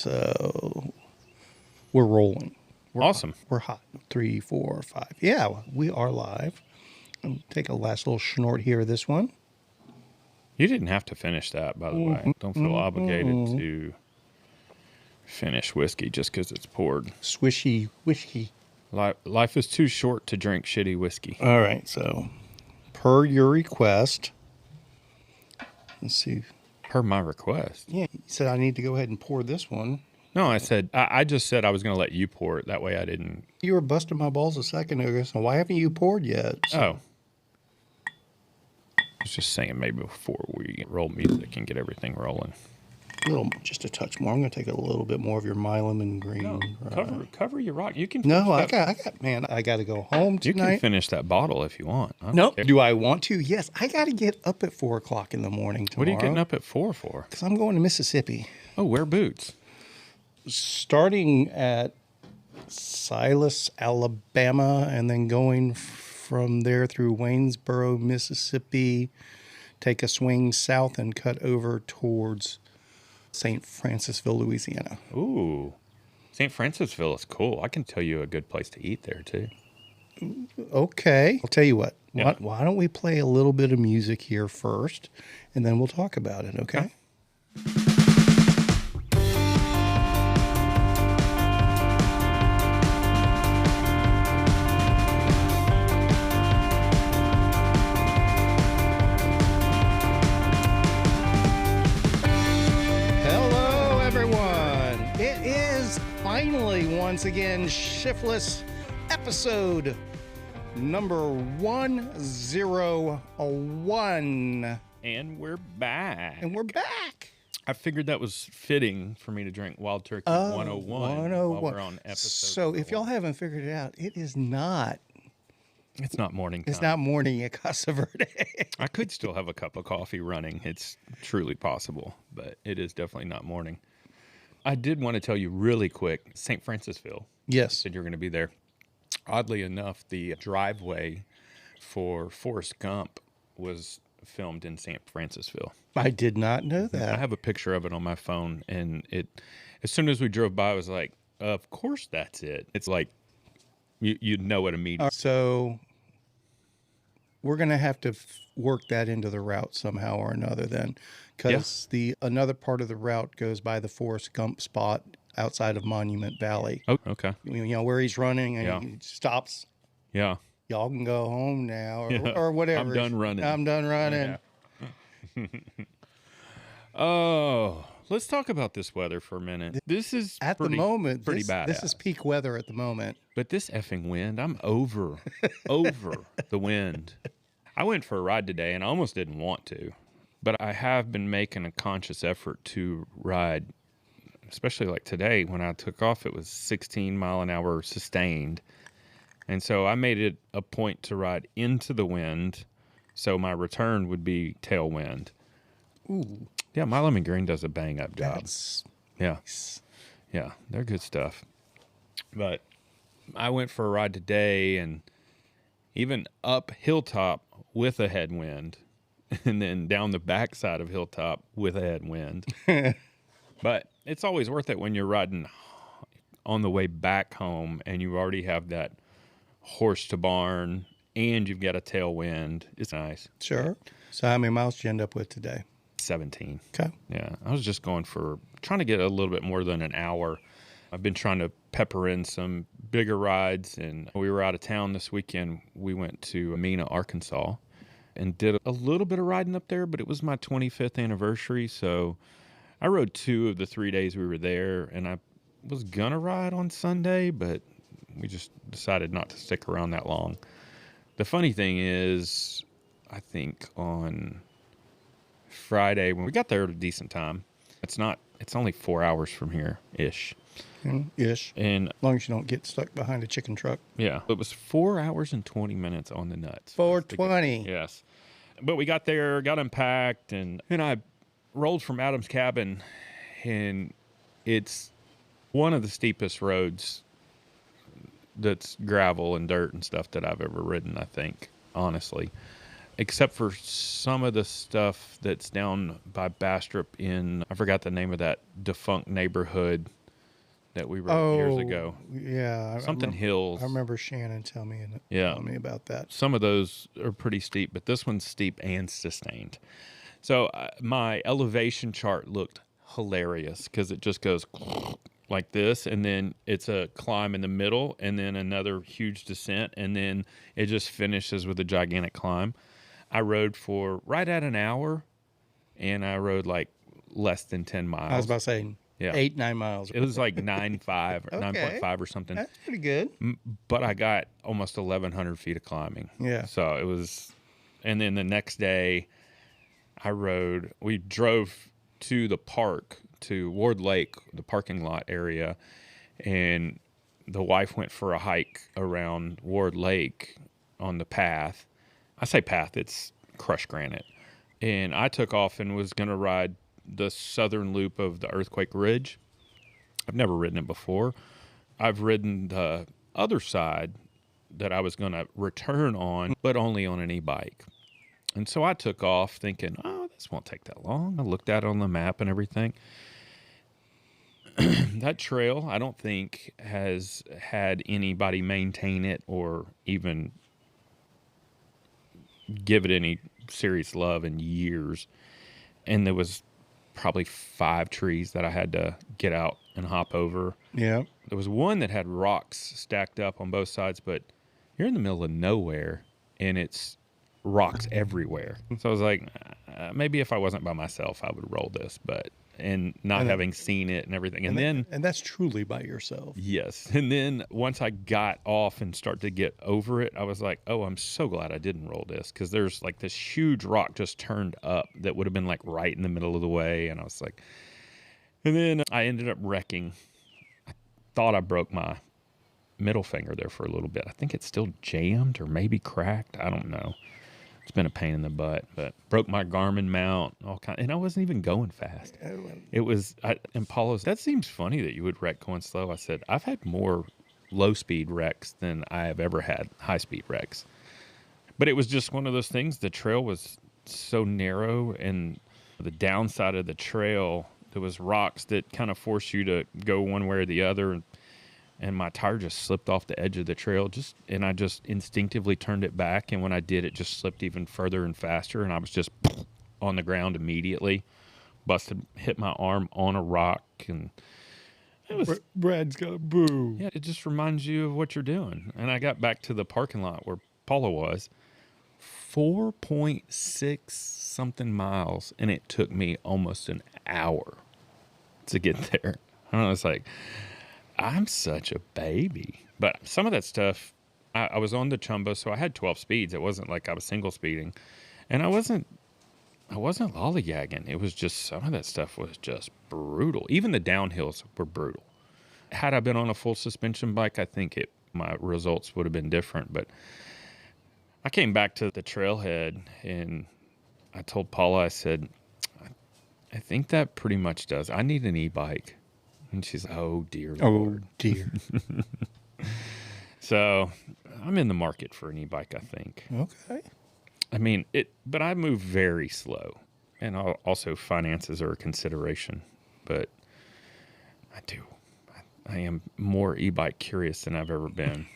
So we're rolling. We're awesome. Hot. We're hot. 3, 4, 5. Yeah, we are live. I'll take a last little snort here of this one. You didn't have to finish that, by the way. Don't feel obligated to finish whiskey just because it's poured. Swishy whiskey. Life is too short to drink shitty whiskey. All right, so per your request, let's see. Per my request? Yeah, you said I need to go ahead and pour this one. No, I just said I was going to let you pour it. That way I didn't. You were busting my balls a second ago, so why haven't you poured yet? So. I was just saying maybe before we roll music and get everything rolling. Just a touch more. I'm going to take a little bit more of your Milam and green. No, cover your rock. You can. No, I got, man. I got to go home tonight. You can finish that bottle if you want. Nope. Do I want to? Yes. I got to get up at 4 o'clock in the morning tomorrow. What are you getting up at 4 for? Because I'm going to Mississippi. Oh, wear boots. Starting at Silas, Alabama, and then going from there through Waynesboro, Mississippi, take a swing south and cut over towards St. Francisville, Louisiana. Ooh, St. Francisville is cool. I can tell you a good place to eat there, too. Okay. I'll tell you what. Yeah. Why don't we play a little bit of music here first, and then we'll talk about it, okay? Once again, Shiftless episode number 101. And we're back. I figured that was fitting for me to drink Wild Turkey 101 while we're on episode. So if y'all haven't figured it out, it is not. It's not morning time. It's not morning at Casa Verde. I could still have a cup of coffee running. It's truly possible, but it is definitely not morning. I did want to tell you really quick, St. Francisville. Yes. You said you're going to be there. Oddly enough, the driveway for Forrest Gump was filmed in St. Francisville. I did not know that. I have a picture of it on my phone, and as soon as we drove by, I was like, of course that's it. It's like, you know it immediately. So we're going to have to work that into the route somehow or another then. Because another part of the route goes by the Forrest Gump spot outside of Monument Valley. Oh, okay. You know, where he's running and he stops. Yeah. Y'all can go home now or whatever. I'm done running. Yeah. Oh, let's talk about this weather for a minute. This is the moment pretty bad. This is peak weather at the moment. But this effing wind, I'm over the wind. I went for a ride today and I almost didn't want to. But I have been making a conscious effort to ride, especially like today when I took off, it was 16 mile an hour sustained. And so I made it a point to ride into the wind so my return would be tailwind. Ooh. Yeah, my Lemon Green does a bang up job. That's nice. Yeah, they're good stuff. But I went for a ride today and even up Hilltop with a headwind. And then down the backside of Hilltop with a headwind. But it's always worth it when you're riding on the way back home and you already have that horse to barn and you've got a tailwind. It's nice. Sure. So how many miles did you end up with today? 17. Okay. Yeah. I was just trying to get a little bit more than an hour. I've been trying to pepper in some bigger rides, and we were out of town this weekend. We went to Amina, Arkansas, and did a little bit of riding up there, but it was my 25th anniversary, so I rode 2 of the 3 days we were there, and I was going to ride on Sunday, but we just decided not to stick around that long. The funny thing is, I think on Friday, when we got there at a decent time, it's only 4 hours from here-ish. Ish. And as long as you don't get stuck behind a chicken truck. Yeah. It was 4 hours and 20 minutes on the nuts. 4:20. Yes. But we got there, got unpacked, and I rolled from Adam's cabin, and it's one of the steepest roads that's gravel and dirt and stuff that I've ever ridden, I think, honestly. except for some of the stuff that's down by Bastrop in, I forgot the name of that defunct neighborhood that we rode years ago. Yeah. Something hills. I remember Shannon telling me about that. Some of those are pretty steep, but this one's steep and sustained. So my elevation chart looked hilarious because it just goes like this, and then it's a climb in the middle, and then another huge descent, and then it just finishes with a gigantic climb. I rode for right at an hour, and I rode like less than 10 miles. I was about to say 8-9 miles. It was like 9.5 or 9.5 or something. That's pretty good. But I got almost 1,100 feet of climbing. Yeah. So it was, and then the next day we drove to the park, to Ward Lake, the parking lot area, and the wife went for a hike around Ward Lake on the path. I say path, it's crushed granite. And I took off and was going to ride the southern loop of the Earthquake Ridge. I've never ridden it before. I've ridden the other side that I was going to return on, but only on an e-bike. And so I took off thinking, oh, this won't take that long. I looked at it on the map and everything. That trail, I don't think, has had anybody maintain it or even give it any serious love in years. And there was probably 5 trees that I had to get out and hop over. Yeah. There was one that had rocks stacked up on both sides, but you're in the middle of nowhere, and it's rocks everywhere. So I was like, maybe if I wasn't by myself, I would roll this, and having seen it and everything. And that's truly by yourself. Yes. And then once I got off and started to get over it, I was like, oh, I'm so glad I didn't roll this, because there's like this huge rock just turned up that would have been like right in the middle of the way. And I was like, and then I ended up wrecking. I thought I broke my middle finger there for a little bit. I think it's still jammed or maybe cracked. I don't know. It's been a pain in the butt, but broke my Garmin mount, and I wasn't even going fast. It was, and Paulo's, that seems funny that you would wreck going slow. I said, I've had more low-speed wrecks than I have ever had high-speed wrecks. But it was just one of those things. The trail was so narrow, and the downside of the trail, there was rocks that kind of force you to go one way or the other, and my tire just slipped off the edge of the trail, and I just instinctively turned it back, and when I did, it just slipped even further and faster, and I was just on the ground immediately, hit my arm on a rock, and it was... Brad's got a boo. Yeah, it just reminds you of what you're doing. And I got back to the parking lot where Paula was, 4.6 something miles, and it took me almost an hour to get there. I don't know, it's like... I'm such a baby. But some of that stuff, I was on the Chumba, so I had 12 speeds. It wasn't like I was single speeding. And I wasn't lollygagging. It was just, some of that stuff was just brutal. Even the downhills were brutal. Had I been on a full suspension bike, I think my results would have been different. But I came back to the trailhead, and I told Paula, I said, I think that pretty much does. I need an e-bike. And she's like, oh, dear Lord. Oh, dear. So I'm in the market for an e-bike, I think. Okay. I mean, but I move very slow. And also finances are a consideration. But I do. I am more e-bike curious than I've ever been.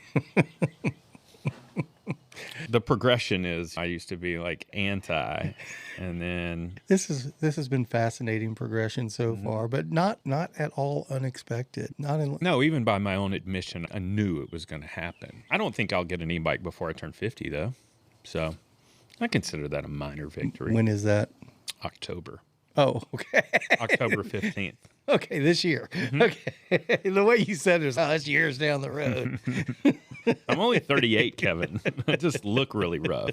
The progression is, I used to be like anti, and then this has been fascinating progression so far, but not at all unexpected. No, even by my own admission, I knew it was going to happen. I don't think I'll get an e-bike before I turn 50, though. So I consider that a minor victory. When is that? October. Oh, okay. October 15th. Okay, this year. Mm-hmm. Okay. The way you said it is, that's years down the road. I'm only 38, Kevin. I just look really rough.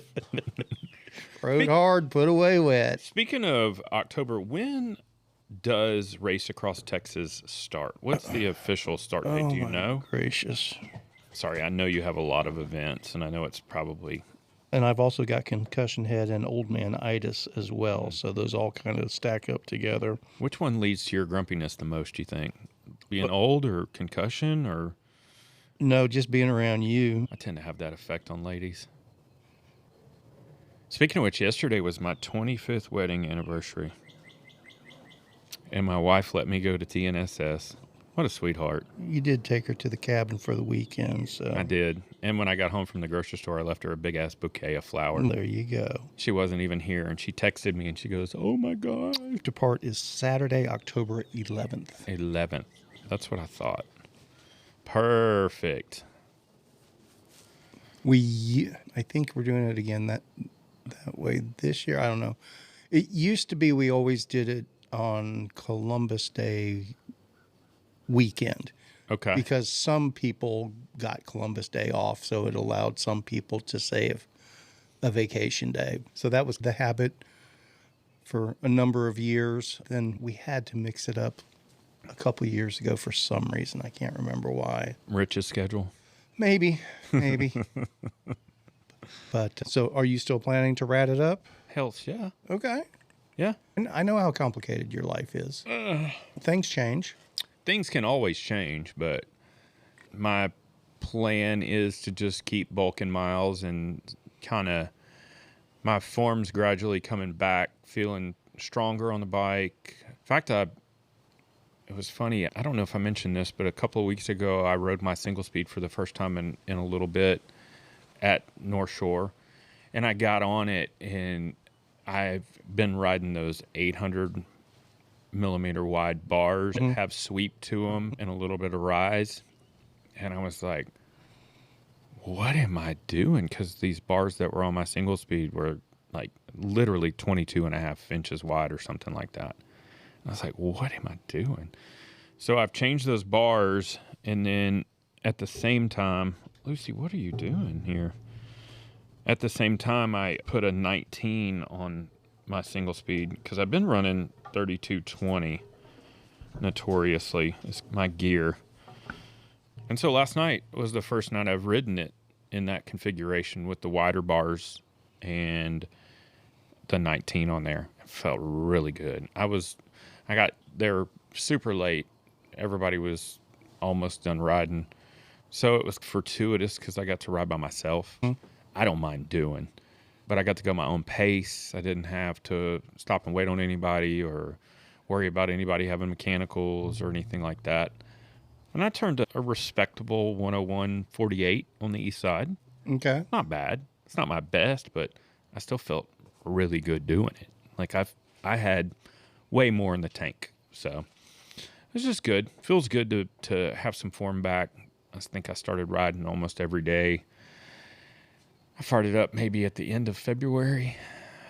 Rode hard, put away wet. Speaking of October, when does Race Across Texas start? What's the official start date? Do you know? Gracious. Sorry, I know you have a lot of events, and I know it's probably... And I've also got concussion head and old man-itis as well, so those all kind of stack up together. Which one leads to your grumpiness the most, do you think? Being old or concussion or... No, just being around you. I tend to have that effect on ladies. Speaking of which, yesterday was my 25th wedding anniversary. And my wife let me go to TNSS. What a sweetheart. You did take her to the cabin for the weekend, so. I did. And when I got home from the grocery store, I left her a big-ass bouquet of flowers. There you go. She wasn't even here, and she texted me, and she goes, oh, my God. Depart is Saturday, October 11th. 11th. That's what I thought. Perfect. I think we're doing it again that way this year. I don't know. It used to be we always did it on Columbus Day weekend. Okay. Because some people got Columbus Day off, so it allowed some people to save a vacation day. So that was the habit for a number of years. Then we had to mix it up a couple of years ago for some reason. I can't remember why. Rich's schedule. Maybe. But so are you still planning to rat it up? Health, yeah. Okay. Yeah. And I know how complicated your life is. Things change. Things can always change, but my plan is to just keep bulking miles and kind of my form's gradually coming back, feeling stronger on the bike. In fact, it was funny. I don't know if I mentioned this, but a couple of weeks ago, I rode my single speed for the first time in a little bit at North Shore, and I got on it, and I've been riding those 800 millimeter wide bars that have sweep to them and a little bit of rise. And I was like, what am I doing? Because these bars that were on my single speed were like literally 22.5 inches wide or something like that. I was like, what am I doing? So I've changed those bars, and then at the same time, Lucy, what are you doing here? At the same time, I put a 19 on my single speed because I've been running 3220 notoriously. It's my gear. And so last night was the first night I've ridden it in that configuration with the wider bars and the 19 on there. It felt really good. I got there super late. Everybody was almost done riding. So it was fortuitous because I got to ride by myself. I don't mind doing, but I got to go my own pace. I didn't have to stop and wait on anybody or worry about anybody having mechanicals or anything like that. And I turned a respectable 101.48 on the east side. Okay. Not bad. It's not my best, but I still felt really good doing it. Like I had way more in the tank. So it's just good. Feels good to have some form back. I think I started riding almost every day. I fired it up maybe at the end of February,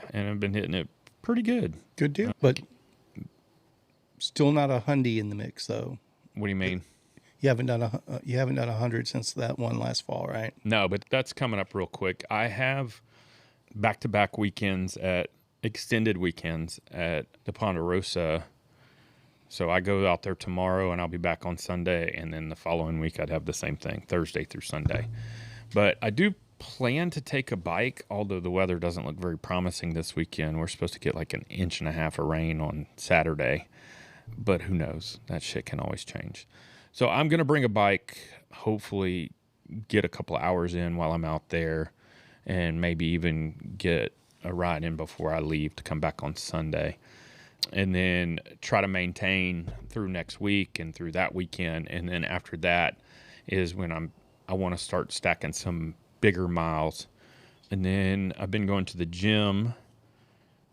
and I've been hitting it pretty good. Good deal. But still not a Hyundai in the mix, though. What do you mean? You haven't done 100 since that one last fall, right? No, but that's coming up real quick. I have back-to-back extended weekends at the Ponderosa. So I go out there tomorrow, and I'll be back on Sunday, and then the following week I'd have the same thing, Thursday through Sunday. But I do plan to take a bike, although the weather doesn't look very promising this weekend. We're supposed to get like 1.5 inches of rain on Saturday, but who knows? That shit can always change. So I'm going to bring a bike, hopefully get a couple of hours in while I'm out there, and maybe even get a ride in before I leave to come back on Sunday. And then try to maintain through next week and through that weekend. And then after that is when I want to start stacking some bigger miles. And then I've been going to the gym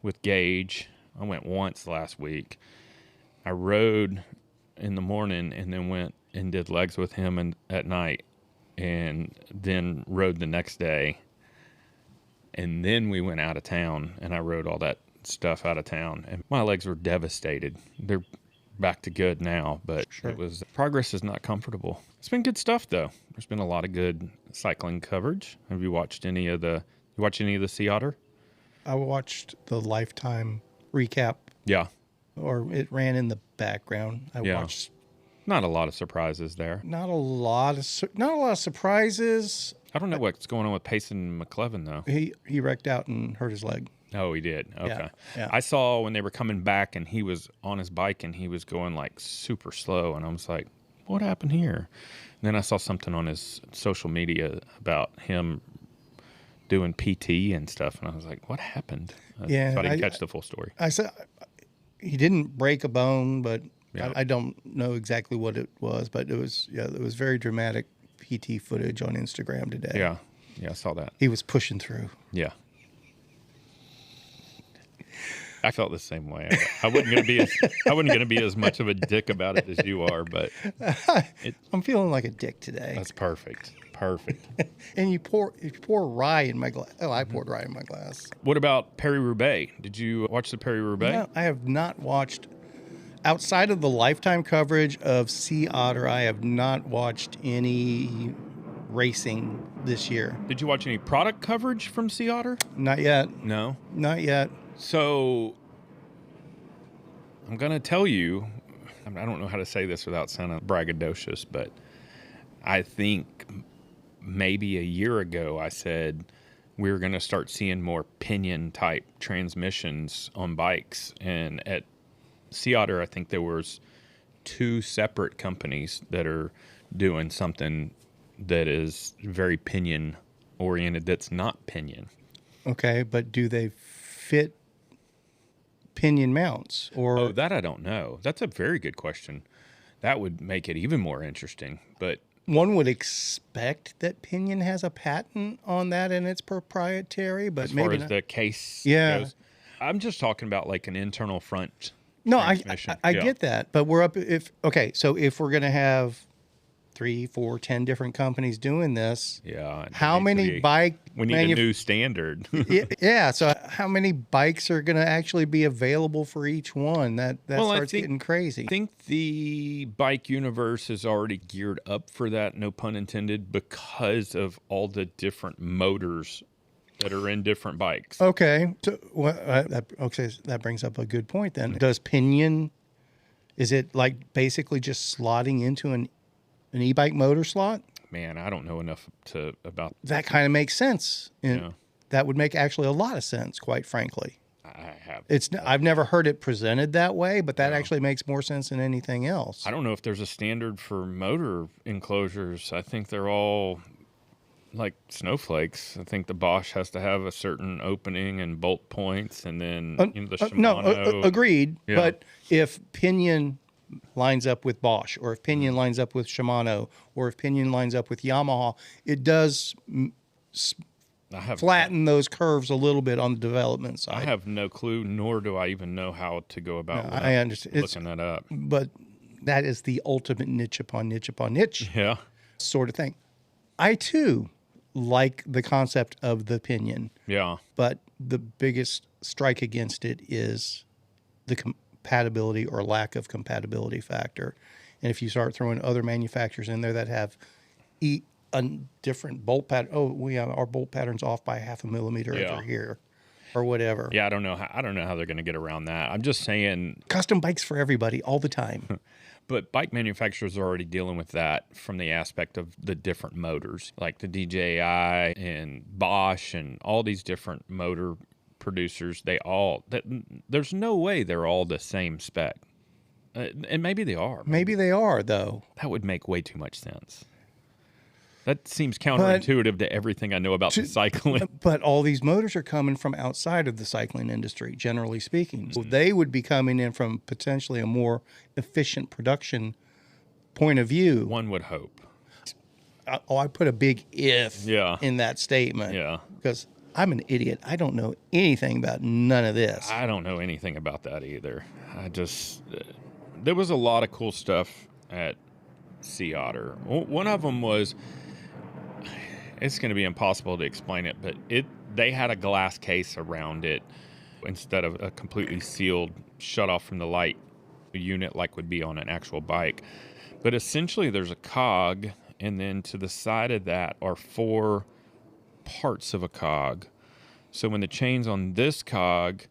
with Gage. I went once last week. I rode in the morning and then went and did legs with him at night, and then rode the next day. And then we went out of town, and I rode all that stuff out of town, and my legs were devastated. They're back to good now, but Sure. Progress is not comfortable. It's been good stuff though. There's been a lot of good cycling coverage. Have you watched any of the Sea Otter? I watched the Lifetime recap, Yeah. or it ran in the background. I watched. Not a lot of surprises there. Not a lot of surprises. I don't know what's going on with Payson McClevin though. He wrecked out and hurt his leg. Oh, he did. Okay. Yeah. I saw when they were coming back and he was on his bike and he was going like super slow, and I was like, what happened here? And then I saw something on his social media about him doing PT and stuff. And I was like, what happened? Yeah. So I didn't catch the full story. I said he didn't break a bone, but Yeah. I don't know exactly what it was, but it was very dramatic PT footage on Instagram today. Yeah. Yeah, I saw that. He was pushing through. Yeah. I felt the same way. I wasn't going to be as much of a dick about it as you are, but I'm feeling like a dick today. that's perfect. Perfect. And you pour rye in my glass. Oh, I poured rye in my glass. What about Paris-Roubaix? Did you watch the Paris-Roubaix? No, I have not watched. Outside of the lifetime coverage of Sea Otter, I have not watched any racing this year. Did you watch any product coverage from Sea Otter? Not yet. No. Not yet. So I'm going to tell you, I don't know how to say this without sounding braggadocious, but I think maybe a year ago I said we were going to start seeing more pinion-type transmissions on bikes. And at Sea Otter, I think there was 2 separate companies that are doing something that is very pinion-oriented that's not pinion. Okay, but do they fit pinion mounts? Or Oh, that I don't know. That's a very good question. That would make it even more interesting. But one would expect that Pinion has a patent on that and it's proprietary, but as maybe far as not. the case Yeah. goes, I'm just talking about like an internal front No, transmission. I Yeah. get that, but so if we're going to have 3, 4, 10 different companies doing this, Yeah. it how needs to many be- bike We need a new standard. yeah, so how many bikes are going to actually be available for each one? That Well, I starts think- getting crazy. I think the bike universe is already geared up for that, no pun intended, because of all the different motors that are in different bikes. Okay, so that brings up a good point then. Does Pinion, is it like basically just slotting into an e-bike motor slot? Man, I don't know enough about That kind of makes sense. Yeah. That would make actually a lot of sense, quite frankly. I have. I've never heard it presented that way, but that actually makes more sense than anything else. I don't know if there's a standard for motor enclosures. I think they're all like snowflakes. I think the Bosch has to have a certain opening and bolt points, and then the Shimano. Agreed. Yeah. But if Pinion lines up with Bosch, or if Pinion lines up with Shimano, or if Pinion lines up with Yamaha, it does flatten those curves a little bit on the development side. I have no clue, nor do I even know how to go about I understand. looking that up. But that is the ultimate niche upon niche upon niche Yeah. sort of thing. I, too, like the concept of the Pinion, Yeah. but the biggest strike against it is the compatibility or lack of compatibility factor. And if you start throwing other manufacturers in there that have a different bolt pattern, our bolt pattern's off by 0.5 millimeter over here, or whatever. Yeah, I don't know how they're going to get around that. I'm just saying, Custom bikes for everybody all the time. but bike manufacturers are already dealing with that from the aspect of the different motors, like the DJI and Bosch and all these different motor producers. There's no way they're all the same spec. And maybe they are. Maybe they are, though. That would make way too much sense. That seems counterintuitive to everything I know about the cycling. But all these motors are coming from outside of the cycling industry, generally speaking. So they would be coming in from potentially a more efficient production point of view. One would hope. I put a big if in that statement. Yeah. Because I'm an idiot. I don't know anything about none of this. I don't know anything about that either. There was a lot of cool stuff at Sea Otter. One of them was, it's going to be impossible to explain it, but they had a glass case around it instead of a completely sealed, shut off from the light unit like would be on an actual bike. But essentially there's a cog, and then to the side of that are 4 parts of a cog. So when the chain's on this cog,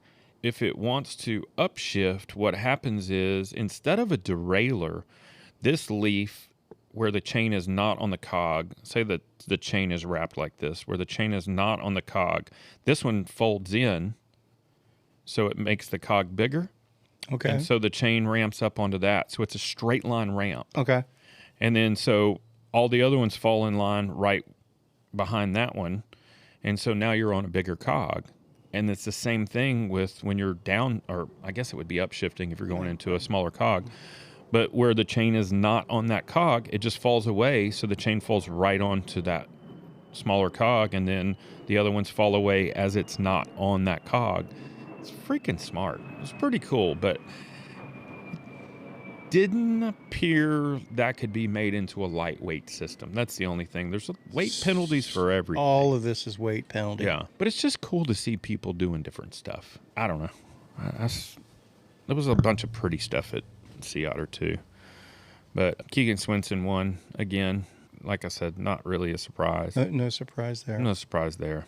if it wants to upshift, what happens is, instead of a derailleur, this leaf where the chain is not on the cog, say that the chain is wrapped like this, where the chain is not on the cog, this one folds in, so it makes the cog bigger. Okay. And so the chain ramps up onto that. So it's a straight line ramp. Okay. And then so all the other ones fall in line right behind that one. And so now you're on a bigger cog. And it's the same thing with when you're down, or I guess it would be upshifting if you're going into a smaller cog. But where the chain is not on that cog, it just falls away. So the chain falls right onto that smaller cog, and then the other ones fall away as it's not on that cog. It's freaking smart. It's pretty cool, but didn't appear that could be made into a lightweight system. That's the only thing. There's weight penalties for everything. All of this is weight penalty. Yeah, but it's just cool to see people doing different stuff. I don't know. There was a bunch of pretty stuff at Sea Otter too. But Keegan Swinson won again. Like I said, not really a surprise. No surprise there. No surprise there.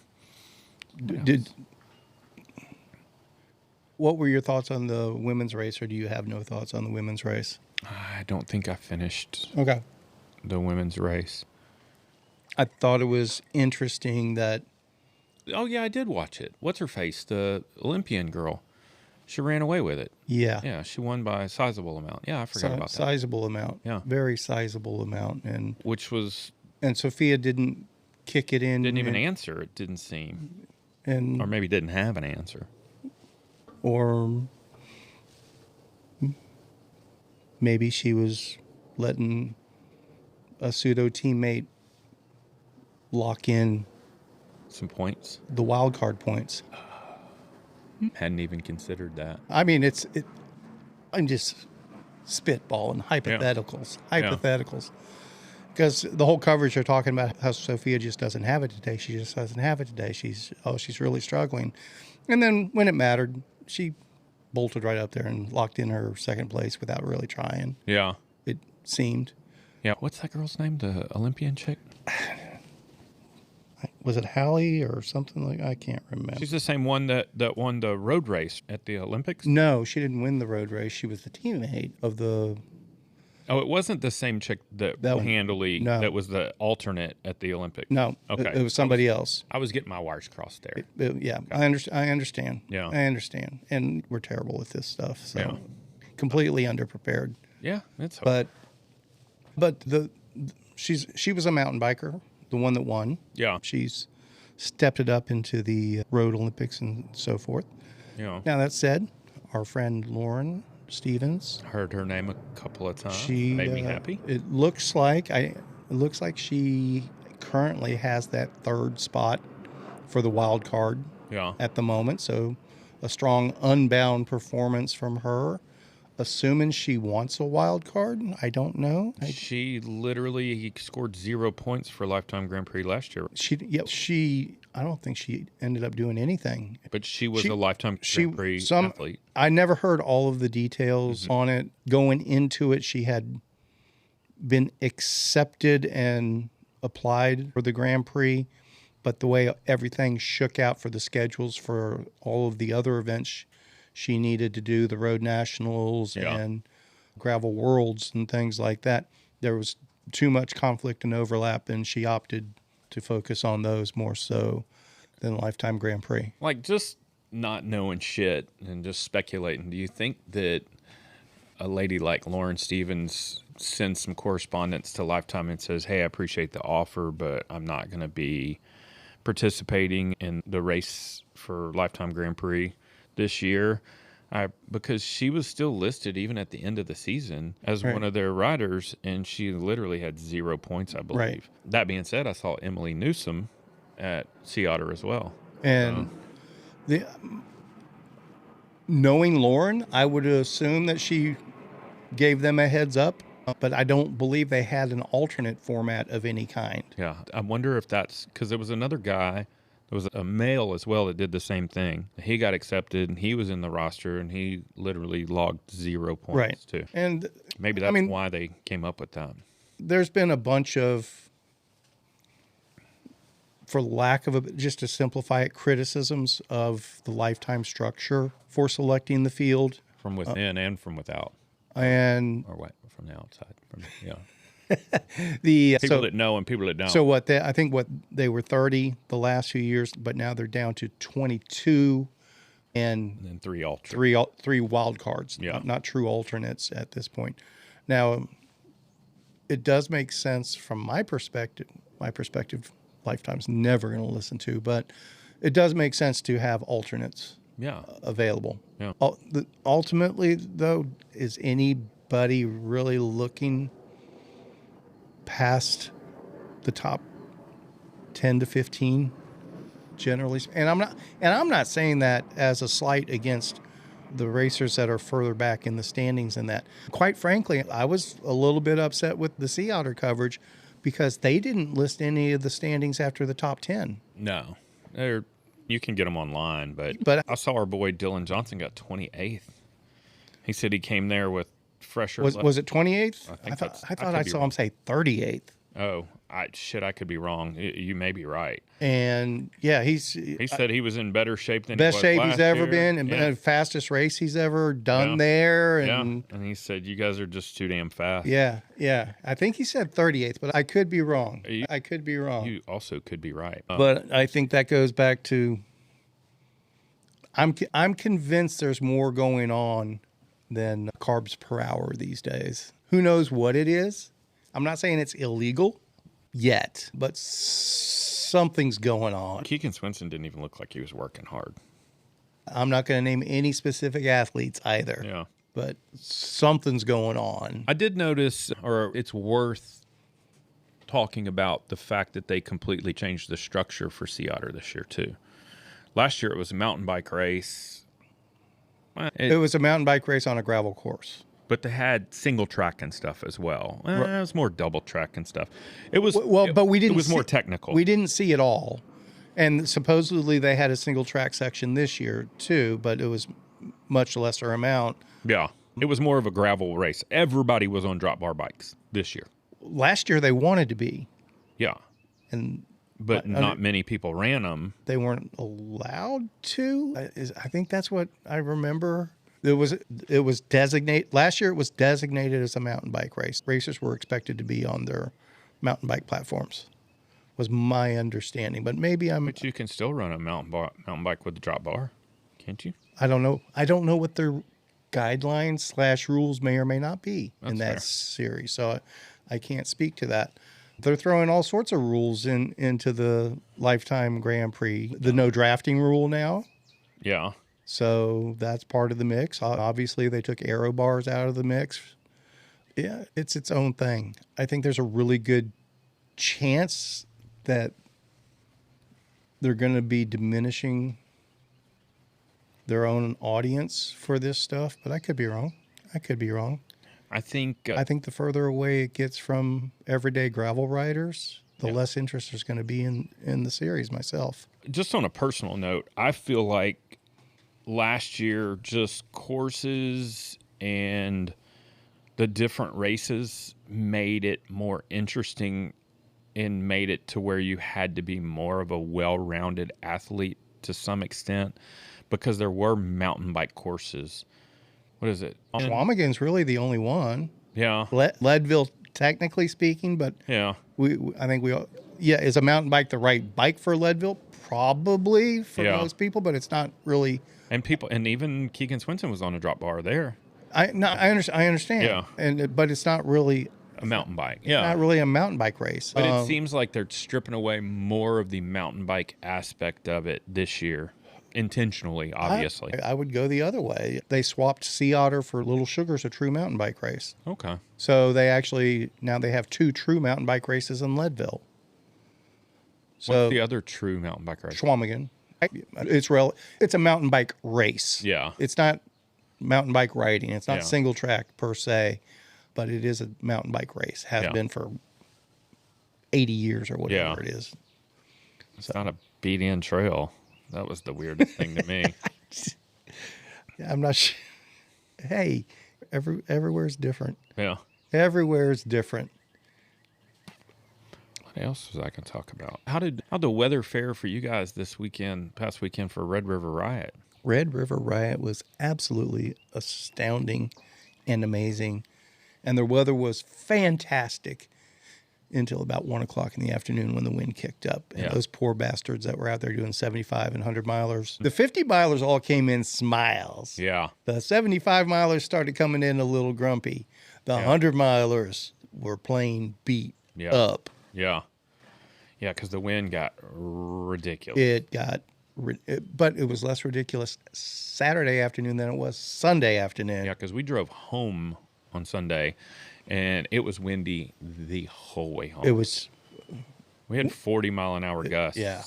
What were your thoughts on the women's race, or do you have no thoughts on the women's race? I don't think I finished the women's race. I thought it was interesting that... Oh, yeah, I did watch it. What's her face? The Olympian girl. She ran away with it. Yeah. Yeah, she won by a sizable amount. Yeah, I forgot about that. Sizable amount. Yeah. Very sizable amount. And Sophia didn't kick it in. Didn't even answer, it didn't seem. Or maybe didn't have an answer. Or maybe she was letting a pseudo teammate lock in some points. The wild card points. Hadn't even considered that. I mean, I'm just spitballing hypotheticals. Yeah. Hypotheticals. Because the whole coverage are talking about how Sophia just doesn't have it today. She just doesn't have it today. She's really struggling. And then when it mattered, she bolted right up there and locked in her second place without really trying. Yeah. It seemed. Yeah. What's that girl's name? The Olympian chick? Was it Hallie or something like? I can't remember. She's the same one that won the road race at the Olympics? No, she didn't win the road race. She was the teammate of the... Oh, it wasn't the same chick that was the alternate at the Olympics. No, okay, it was somebody else. I was getting my wires crossed there. Yeah, I understand. Yeah, I understand, and we're terrible with this stuff. So, completely underprepared. Yeah, it's but she was a mountain biker, the one that won. Yeah, she's stepped it up into the road Olympics and so forth. Yeah. Now that said, our friend Lauren Stevens. Heard her name a couple of times. She made me happy. It looks like she currently has that third spot for the wild card at the moment. So a strong unbound performance from her. Assuming she wants a wild card, I don't know. She literally scored 0 points for Lifetime Grand Prix last year. I don't think she ended up doing anything. But she was a Lifetime Grand Prix athlete. I never heard all of the details on it. Going into it, she had been accepted and applied for the Grand Prix, but the way everything shook out for the schedules for all of the other events she needed to do, the Road Nationals and Gravel Worlds and things like that, there was too much conflict and overlap, and she opted to focus on those more so than Lifetime Grand Prix. Like, just not knowing shit and just speculating, do you think that a lady like Lauren Stevens sends some correspondence to Lifetime and says, hey, I appreciate the offer, but I'm not going to be participating in the race for Lifetime Grand Prix this year? Because she was still listed even at the end of the season as one of their riders, and she literally had 0 points, I believe. Right. That being said, I saw Emily Newsom at Sea Otter as well. And knowing Lauren, I would assume that she gave them a heads up, but I don't believe they had an alternate format of any kind. Yeah, I wonder if that's because there was another guy. There was a male as well that did the same thing. He got accepted, and he was in the roster, and he literally logged 0 points too. And maybe that's why they came up with that. There's been a bunch of, for lack of just to simplify it, criticisms of the Lifetime structure for selecting the field. From within and from without. And or what? From the outside. The people that know and people that don't. So I think they were 30 the last few years, but now they're down to 22 and then three wild cards, not true alternates at this point. Now, it does make sense from my perspective Lifetime's never going to listen to, but it does make sense to have alternates available. Yeah. Ultimately, though, is anybody really looking past the top 10 to 15 generally? And I'm not saying that as a slight against the racers that are further back in the standings and that. Quite frankly, I was a little bit upset with the Sea Otter coverage because they didn't list any of the standings after the top 10. No. You can get them online, but I saw our boy Dylan Johnson got 28th. He said he came there with fresher. Was it 28th? I thought I saw him say 38th. Oh, I could be wrong. You may be right. And yeah, he said he was in better shape than best shape he's ever been, and yeah. fastest race he's ever done there. And and he said you guys are just too damn fast. Yeah. I think he said 38th, but I could be wrong. I could be wrong. You also could be right. But I think that goes back to I'm convinced there's more going on than carbs per hour these days. Who knows what it is? I'm not saying it's illegal yet, but something's going on. Keegan Swinson didn't even look like he was working hard. I'm not going to name any specific athletes either. Yeah. But something's going on. I did notice, or it's worth talking about the fact that they completely changed the structure for Sea Otter this year, too. Last year, it was a mountain bike race. It was a mountain bike race on a gravel course. But they had single track and stuff as well. It was more double track and stuff. It was but we didn't. It was more technical. We didn't see it all, and supposedly they had a single track section this year too, but it was much lesser amount. Yeah, it was more of a gravel race. Everybody was on drop bar bikes this year. Last year they wanted to be. Yeah, but not many people ran them. They weren't allowed to. I think that's what I remember. It was designated last year. It was designated as a mountain bike race. Racers were expected to be on their mountain bike platforms, was my understanding. But maybe But you can still run a mountain bike with a drop bar, can't you? I don't know. I don't know what their guidelines / rules may or may not be in that series. So I can't speak to that. They're throwing all sorts of rules into the Lifetime Grand Prix. The no drafting rule now. Yeah. So that's part of the mix. Obviously, they took aero bars out of the mix. Yeah, it's its own thing. I think there's a really good chance that they're going to be diminishing their own audience for this stuff, but I could be wrong. I think the further away it gets from everyday gravel riders, the less interest there's going to be in the series myself. Just on a personal note, I feel like last year, just courses and the different races made it more interesting and made it to where you had to be more of a well-rounded athlete to some extent because there were mountain bike courses. What is it? Swamigan's really the only one. Yeah. Leadville, technically speaking, but yeah, I think is a mountain bike the right bike for Leadville? Probably for most people, but it's not really. And even Keegan Swinson was on a drop bar there. I understand. Yeah. But it's not really a mountain bike. It's not really a mountain bike race. But it seems like they're stripping away more of the mountain bike aspect of it this year, intentionally, obviously. I would go the other way. They swapped Sea Otter for Little Sugar's a true mountain bike race. Okay. So they have 2 true mountain bike races in Leadville. So what's the other true mountain bike race? Swamigan. It's a mountain bike race. Yeah. It's not mountain bike riding. It's not single track per se, but it is a mountain bike race. Has been for 80 years or whatever it is. It's not a beat-in trail. That was the weirdest thing to me. I'm not sure. Hey, everywhere's different. Yeah. Everywhere's different. What else was I going to talk about? How'd the weather fare for you guys past weekend for Red River Riot? Red River Riot was absolutely astounding and amazing. And the weather was fantastic until about 1 o'clock in the afternoon when the wind kicked up. And those poor bastards that were out there doing 75 and 100 milers. The 50 milers all came in smiles. Yeah. The 75 milers started coming in a little grumpy. The 100 milers were playing beat up. Yeah. Yeah, because the wind got ridiculous. But it was less ridiculous Saturday afternoon than it was Sunday afternoon. Yeah, because we drove home on Sunday, and it was windy the whole way home. We had 40-mile-an-hour gusts. Yeah,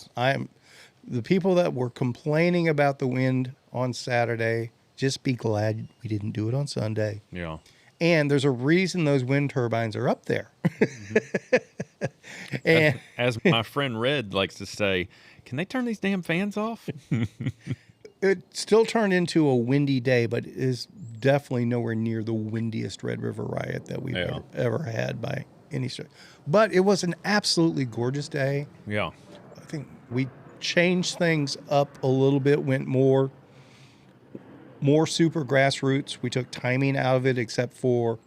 the people that were complaining about the wind on Saturday, just be glad we didn't do it on Sunday. Yeah. And there's a reason those wind turbines are up there. And as my friend Red likes to say, can they turn these damn fans off? it still turned into a windy day, but it is definitely nowhere near the windiest Red River Riot that we've ever had by any stretch. But it was an absolutely gorgeous day. Yeah. I think we changed things up a little bit, went more super grassroots. We took timing out of it, except for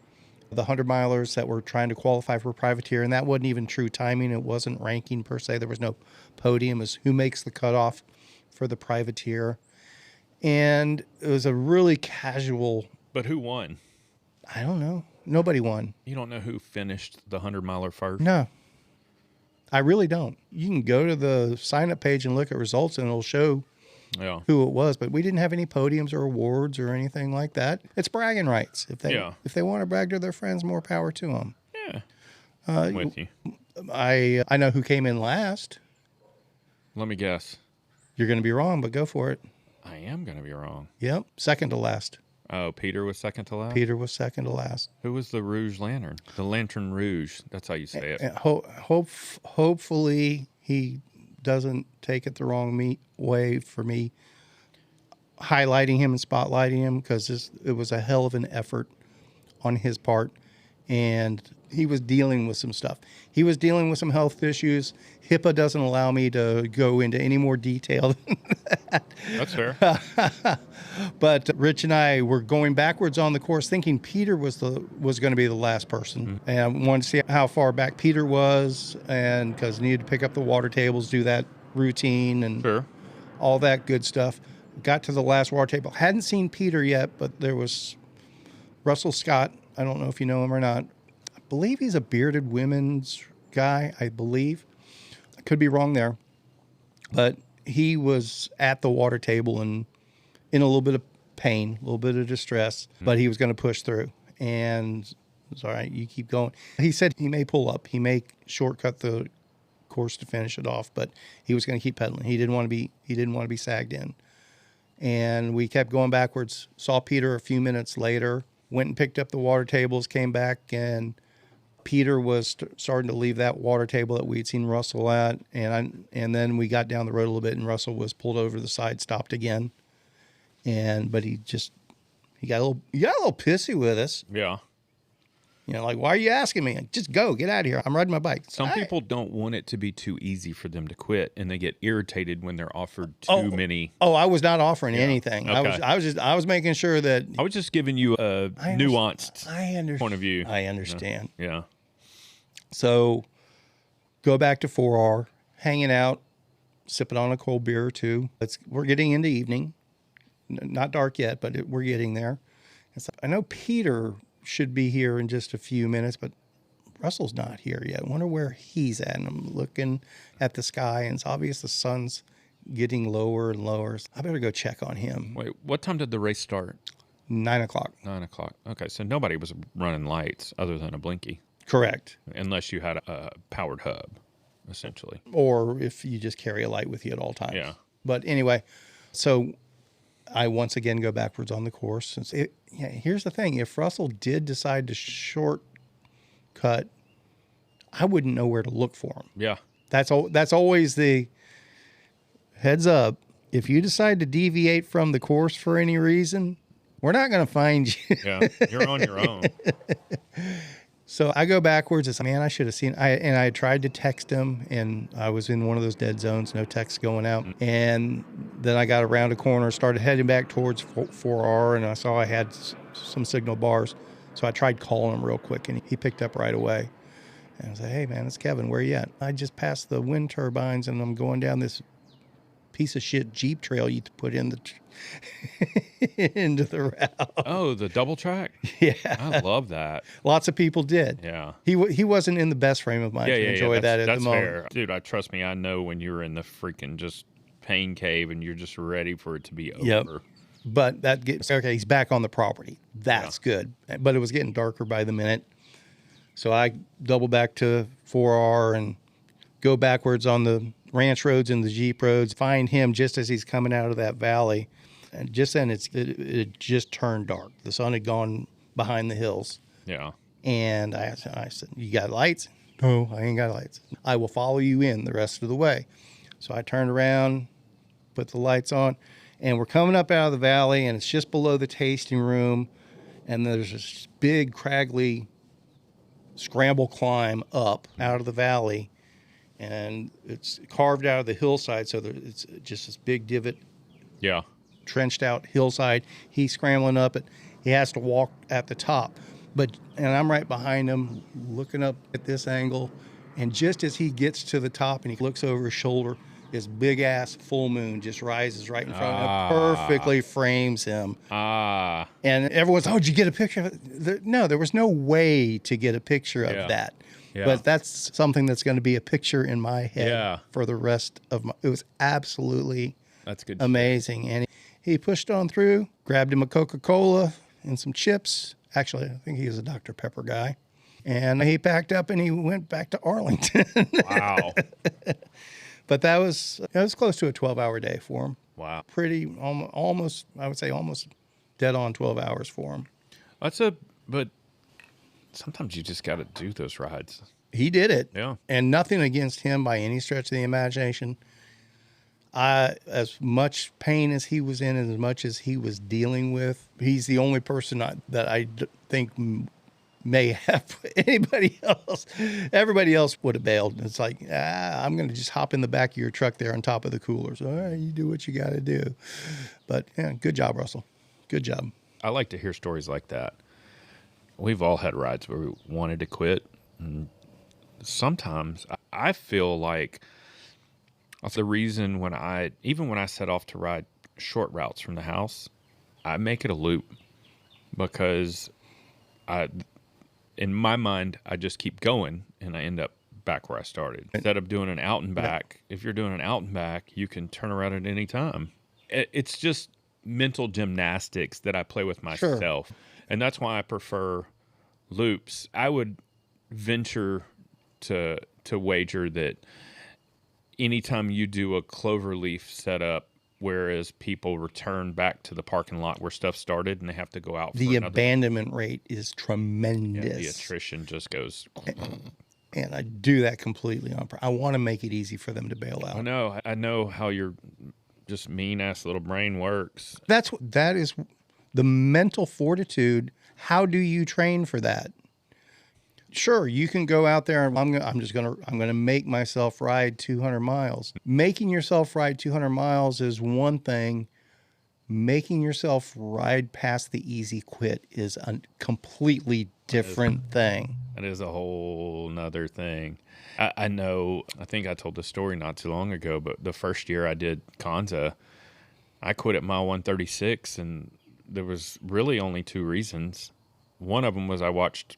the 100-milers that were trying to qualify for privateer, and that wasn't even true timing. It wasn't ranking per se. There was no podium. It was who makes the cutoff for the privateer. And it was a really casual... But who won? I don't know. Nobody won. You don't know who finished the 100-miler first? No. I really don't. You can go to the sign-up page and look at results, and it'll show who it was. But we didn't have any podiums or awards or anything like that. It's bragging rights. If they want to brag to their friends, more power to them. Yeah. I'm with you. I know who came in last. Let me guess. You're going to be wrong, but go for it. I am going to be wrong. Yep. Second to last. Oh, Peter was second to last? Peter was second to last. Who was the Rouge Lantern? The Lantern Rouge. That's how you say it. Hopefully he doesn't take it the wrong way for me highlighting him and spotlighting him, because it was a hell of an effort on his part. And he was dealing with some stuff. He was dealing with some health issues. HIPAA doesn't allow me to go into any more detail than that. That's fair. But Rich and I were going backwards on the course, thinking Peter was going to be the last person. And I wanted to see how far back Peter was, and because needed to pick up the water tables, do that routine and all that good stuff. Got to the last water table. Hadn't seen Peter yet, but there was Russell Scott. I don't know if you know him or not. I believe he's a bearded women's guy, I believe. I could be wrong there. But he was at the water table and in a little bit of pain, a little bit of distress, but he was going to push through. And it's all right, you keep going. He said he may pull up. He may shortcut the course to finish it off, but he was going to keep pedaling. He didn't want to be sagged in. And we kept going backwards. Saw Peter a few minutes later. Went and picked up the water tables, came back, and Peter was starting to leave that water table that we'd seen Russell at. And then we got down the road a little bit, and Russell was pulled over to the side, stopped again. But he got a little pissy with us. Yeah. You know, like, why are you asking me? Just go, get out of here. I'm riding my bike. Some people don't want it to be too easy for them to quit, and they get irritated when they're offered too many. Oh, I was not offering anything. Okay. I was making sure that I was just giving you a nuanced point of view. I understand. Yeah. So go back to 4R, hanging out, sipping on a cold beer or two. We're getting into evening. Not dark yet, but we're getting there. I know Peter should be here in just a few minutes, but Russell's not here yet. I wonder where he's at. And I'm looking at the sky, and it's obvious the sun's getting lower and lower. I better go check on him. Wait, what time did the race start? 9 o'clock. 9 o'clock. Okay, so nobody was running lights other than a blinky. Correct. Unless you had a powered hub, essentially. Or if you just carry a light with you at all times. Yeah. But anyway, so I once again go backwards on the course. Here's the thing. If Russell did decide to shortcut, I wouldn't know where to look for him. Yeah. That's always the heads up. If you decide to deviate from the course for any reason, we're not going to find you. Yeah, you're on your own. So I go backwards. It's, man, I should have seen. I tried to text him, and I was in one of those dead zones, no text going out. And then I got around a corner, started heading back towards 4R, and I saw I had some signal bars. So I tried calling him real quick, and he picked up right away. And I said, hey, man, it's Kevin. Where you at? I just passed the wind turbines, and I'm going down this piece of shit Jeep trail you put in the into the route. Oh, the double track? Yeah. I love that. Lots of people did. Yeah. He wasn't in the best frame of mind to enjoy that at the moment. That's fair. Dude, trust me, I know when you're in the freaking just pain cave and you're just ready for it to be over. Yep. But okay, he's back on the property. That's good. But it was getting darker by the minute. So I double back to 4R and go backwards on the ranch roads and the Jeep roads, find him just as he's coming out of that valley. And just then it just turned dark. The sun had gone behind the hills. Yeah. And I said, you got lights? No, I ain't got lights. I will follow you in the rest of the way. So I turned around, put the lights on, and we're coming up out of the valley, and it's just below the tasting room. And there's this big, craggly scramble climb up out of the valley. And it's carved out of the hillside, so it's just this big divot. Yeah. Trenched out hillside. He's scrambling up it. He has to walk at the top. And I'm right behind him, looking up at this angle. And just as he gets to the top and he looks over his shoulder, this big ass full moon just rises right in front of him, perfectly frames him. And everyone's, oh, did you get a picture of it? No, there was no way to get a picture of that. Yeah. But that's something that's going to be a picture in my head for the rest of my. It was absolutely amazing. Shit. And he pushed on through, grabbed him a Coca-Cola and some chips. Actually, I think he was a Dr. Pepper guy. And he packed up and he went back to Arlington. Wow. But that was close to a 12-hour day for him. Wow. Pretty, almost, I would say almost dead on 12 hours for him. But sometimes you just got to do those rides. He did it. Yeah. And nothing against him by any stretch of the imagination. As much pain as he was in and as much as he was dealing with, he's the only person that I think may have anybody else. Everybody else would have bailed. It's like, I'm going to just hop in the back of your truck there on top of the coolers. All right, you do what you got to do. But yeah, good job, Russell. Good job. I like to hear stories like that. We've all had rides where we wanted to quit. And sometimes I feel like the reason when I set off to ride short routes from the house, I make it a loop because in my mind, I just keep going and I end up back where I started. Instead of doing an out and back, if you're doing an out and back, you can turn around at any time. It's just mental gymnastics that I play with myself. Sure. And that's why I prefer loops. I would venture to wager that anytime you do a cloverleaf setup, whereas people return back to the parking lot where stuff started and they have to go out. The abandonment rate is tremendous. Yeah, the attrition just goes. And I do that completely on purpose. I want to make it easy for them to bail out. I know how your just mean ass little brain works. That is the mental fortitude. How do you train for that? Sure, you can go out there and I'm going to make myself ride 200 miles. Making yourself ride 200 miles is one thing. Making yourself ride past the easy quit is a completely different thing. That is a whole nother thing. I know, I think I told the story not too long ago, but the first year I did Kanza, I quit at mile 136, and there was really only two reasons. One of them was I watched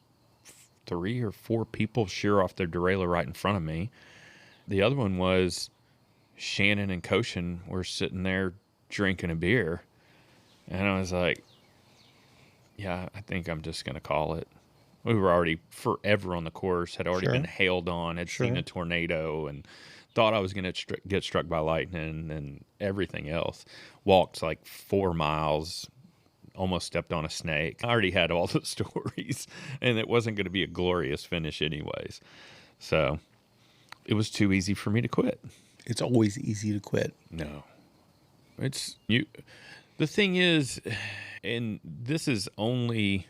3 or 4 people shear off their derailleur right in front of me. The other one was Shannon and Koshin were sitting there drinking a beer. And I was like, yeah, I think I'm just going to call it. We were already forever on the course, had already been hailed on, had seen a tornado, and thought I was going to get struck by lightning and everything else. Walked like 4 miles, almost stepped on a snake. I already had all the stories, and it wasn't going to be a glorious finish anyways. So it was too easy for me to quit. It's always easy to quit. No. It's you. The thing is, and this is only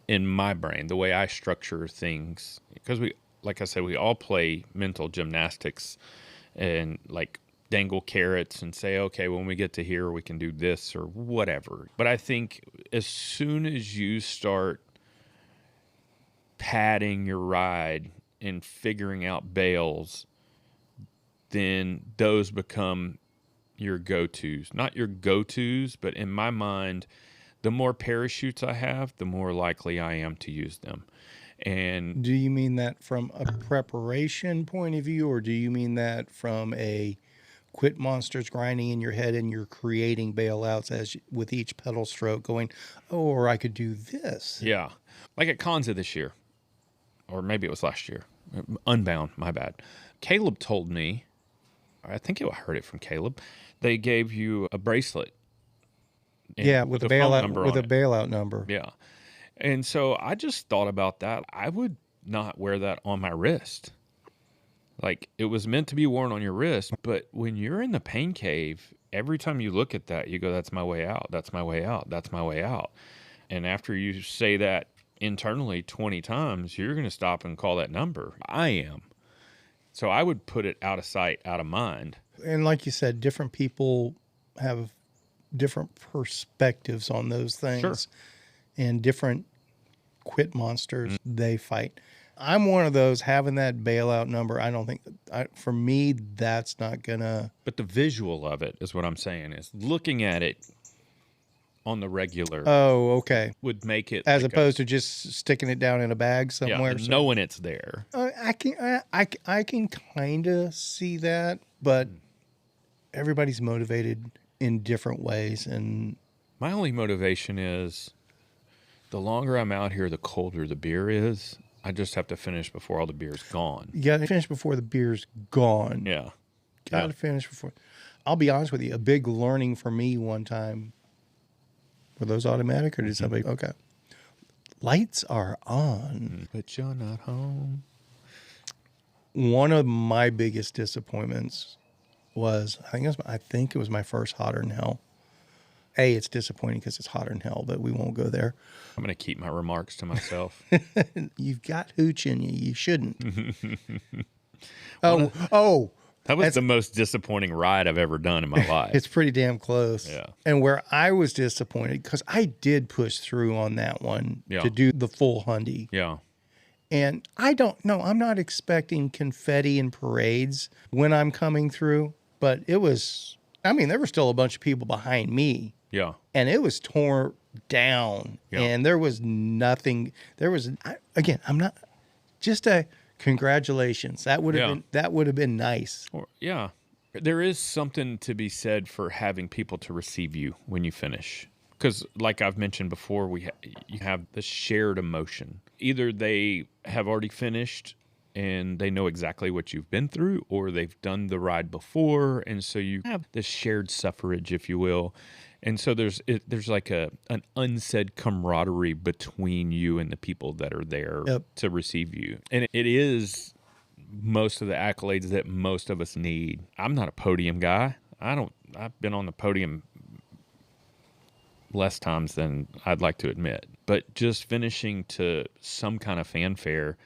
in my brain, the way I structure things, because like I said, we all play mental gymnastics and like dangle carrots and say, okay, when we get to here, we can do this or whatever. But I think as soon as you start padding your ride and figuring out bails, then those become your go-tos. Not your go-tos, but in my mind, the more parachutes I have, the more likely I am to use them. And do you mean that from a preparation point of view, or do you mean that from a quit monsters grinding in your head and you're creating bailouts with each pedal stroke going, oh, or I could do this? Yeah. Like at Kanza this year, or maybe it was last year. Unbound, my bad. Caleb told me, I think I heard it from Caleb, they gave you a bracelet. Yeah, with a bailout number. Yeah. And so I just thought about that. I would not wear that on my wrist. Like, it was meant to be worn on your wrist, but when you're in the pain cave, every time you look at that, you go, that's my way out, that's my way out, that's my way out. And after you say that internally 20 times, you're going to stop and call that number. I am. So I would put it out of sight, out of mind. And like you said, different people have different perspectives on those things. Sure. And different quit monsters they fight. I'm one of those having that bailout number. I don't think, for me, that's not going to. But the visual of it is what I'm saying, is looking at it on the regular. Oh, okay. Would make it. As opposed to just sticking it down in a bag somewhere. Yeah, knowing it's there. I can kind of see that, but everybody's motivated in different ways. And my only motivation is, the longer I'm out here, the colder the beer is. I just have to finish before all the beer's gone. You got to finish before the beer's gone. Yeah. Got to finish before. I'll be honest with you. A big learning for me one time. Were those automatic or did somebody? Okay. Lights are on. But you're not home. One of my biggest disappointments was, I think it was my first Hotter than Hell. It's disappointing because it's hotter than hell, but we won't go there. I'm going to keep my remarks to myself. You've got hooch in you. You shouldn't. That was the most disappointing ride I've ever done in my life. It's pretty damn close. Yeah. And where I was disappointed, because I did push through on that one to do the full Hyundai. Yeah. And I don't know. I'm not expecting confetti and parades when I'm coming through, but it was, there were still a bunch of people behind me. Yeah. And it was torn down. Yeah. And there was nothing. I'm not, just a congratulations. That would have been nice. Yeah. There is something to be said for having people to receive you when you finish. Because like I've mentioned before, you have the shared emotion. Either they have already finished and they know exactly what you've been through, or they've done the ride before. And so you have this shared suffrage, if you will. And so there's like an unsaid camaraderie between you and the people that are there to receive you. And it is most of the accolades that most of us need. I'm not a podium guy. I've been on the podium less times than I'd like to admit. But just finishing to some kind of fanfare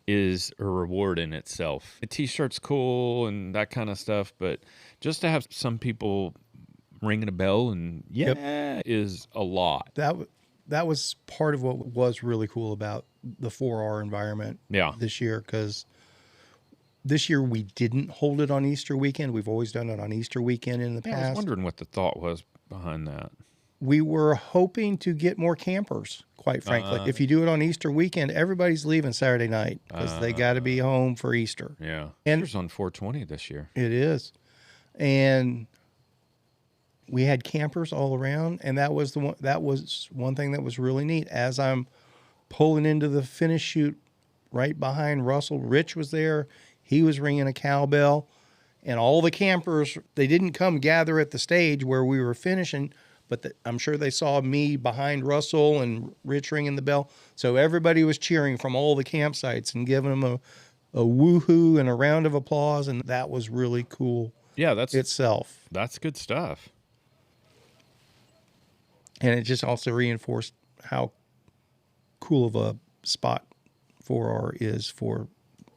is a reward in itself. The T-shirt's cool and that kind of stuff, but just to have some people ringing a bell and is a lot. That was part of what was really cool about the 4 R environment this year, because this year we didn't hold it on Easter weekend. We've always done it on Easter weekend in the past. I was wondering what the thought was behind that. We were hoping to get more campers, quite frankly. If you do it on Easter weekend, everybody's leaving Saturday night because they got to be home for Easter. Yeah. And Easter's on 420 this year. It is. And we had campers all around, and that was one thing that was really neat. As I'm pulling into the finish chute right behind Russell, Rich was there. He was ringing a cowbell, and all the campers, they didn't come gather at the stage where we were finishing, but I'm sure they saw me behind Russell and Rich ringing the bell. So everybody was cheering from all the campsites and giving them a woohoo and a round of applause, and that was really cool. Yeah, That's good stuff. And it just also reinforced how cool of a spot 4 R is for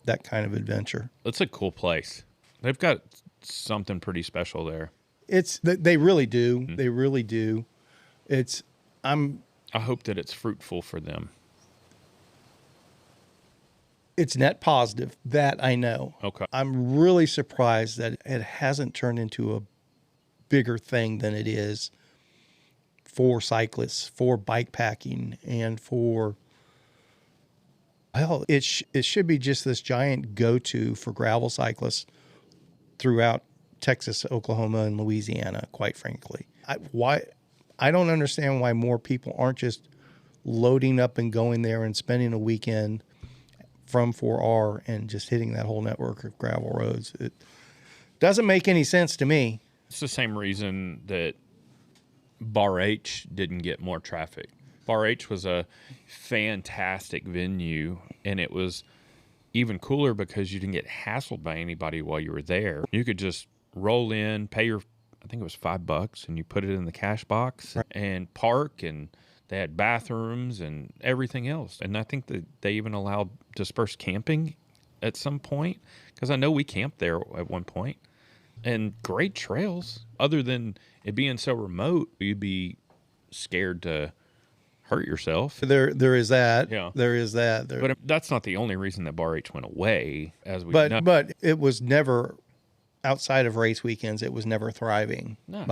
that kind of adventure. It's a cool place. They've got something pretty special there. They really do. Mm-hmm. They really do. I hope that it's fruitful for them. It's net positive. That I know. Okay. I'm really surprised that it hasn't turned into a bigger thing than it is for cyclists, for bike packing, and for, well, it should be just this giant go-to for gravel cyclists throughout Texas, Oklahoma, and Louisiana, quite frankly. I don't understand why more people aren't just loading up and going there and spending a weekend from 4R and just hitting that whole network of gravel roads. It doesn't make any sense to me. It's the same reason that Bar H didn't get more traffic. Bar H was a fantastic venue, and it was even cooler because you didn't get hassled by anybody while you were there. You could just roll in, pay your, I think it was $5, and you put it in the cash box and park, and they had bathrooms and everything else. And I think that they even allowed dispersed camping at some point, because I know we camped there at one point. And great trails. Other than it being so remote, you'd be scared to hurt yourself. There is that. Yeah. There is that. But that's not the only reason that Bar H went away, as we know. But it was never, outside of race weekends, it was never thriving. No.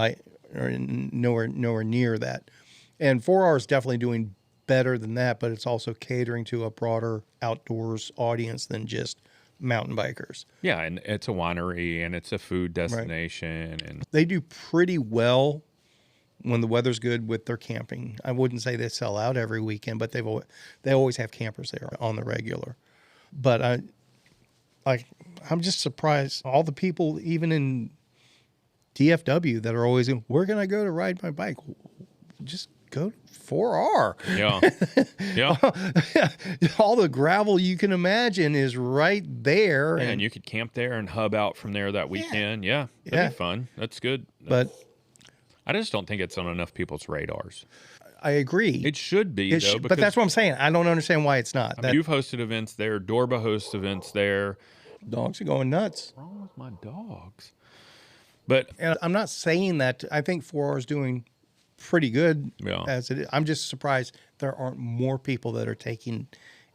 Or nowhere near that. And 4R is definitely doing better than that, but it's also catering to a broader outdoors audience than just mountain bikers. Yeah, and it's a winery, and it's a food destination. Right. And they do pretty well when the weather's good with their camping. I wouldn't say they sell out every weekend, but they always have campers there on the regular. But I'm just surprised. All the people, even in DFW, that are always in, we're going to go to ride my bike. Just go to 4R. Yeah. All the gravel you can imagine is right there. And you could camp there and hub out from there that weekend. Yeah. That'd be fun. That's good. But I just don't think it's on enough people's radars. I agree. It should be, though. But that's what I'm saying. I don't understand why it's not. You've hosted events there. Dorba hosts events there. Dogs are going nuts. What's wrong with my dogs? And I'm not saying that. I think 4R is doing pretty good as it is. I'm just surprised there aren't more people that are taking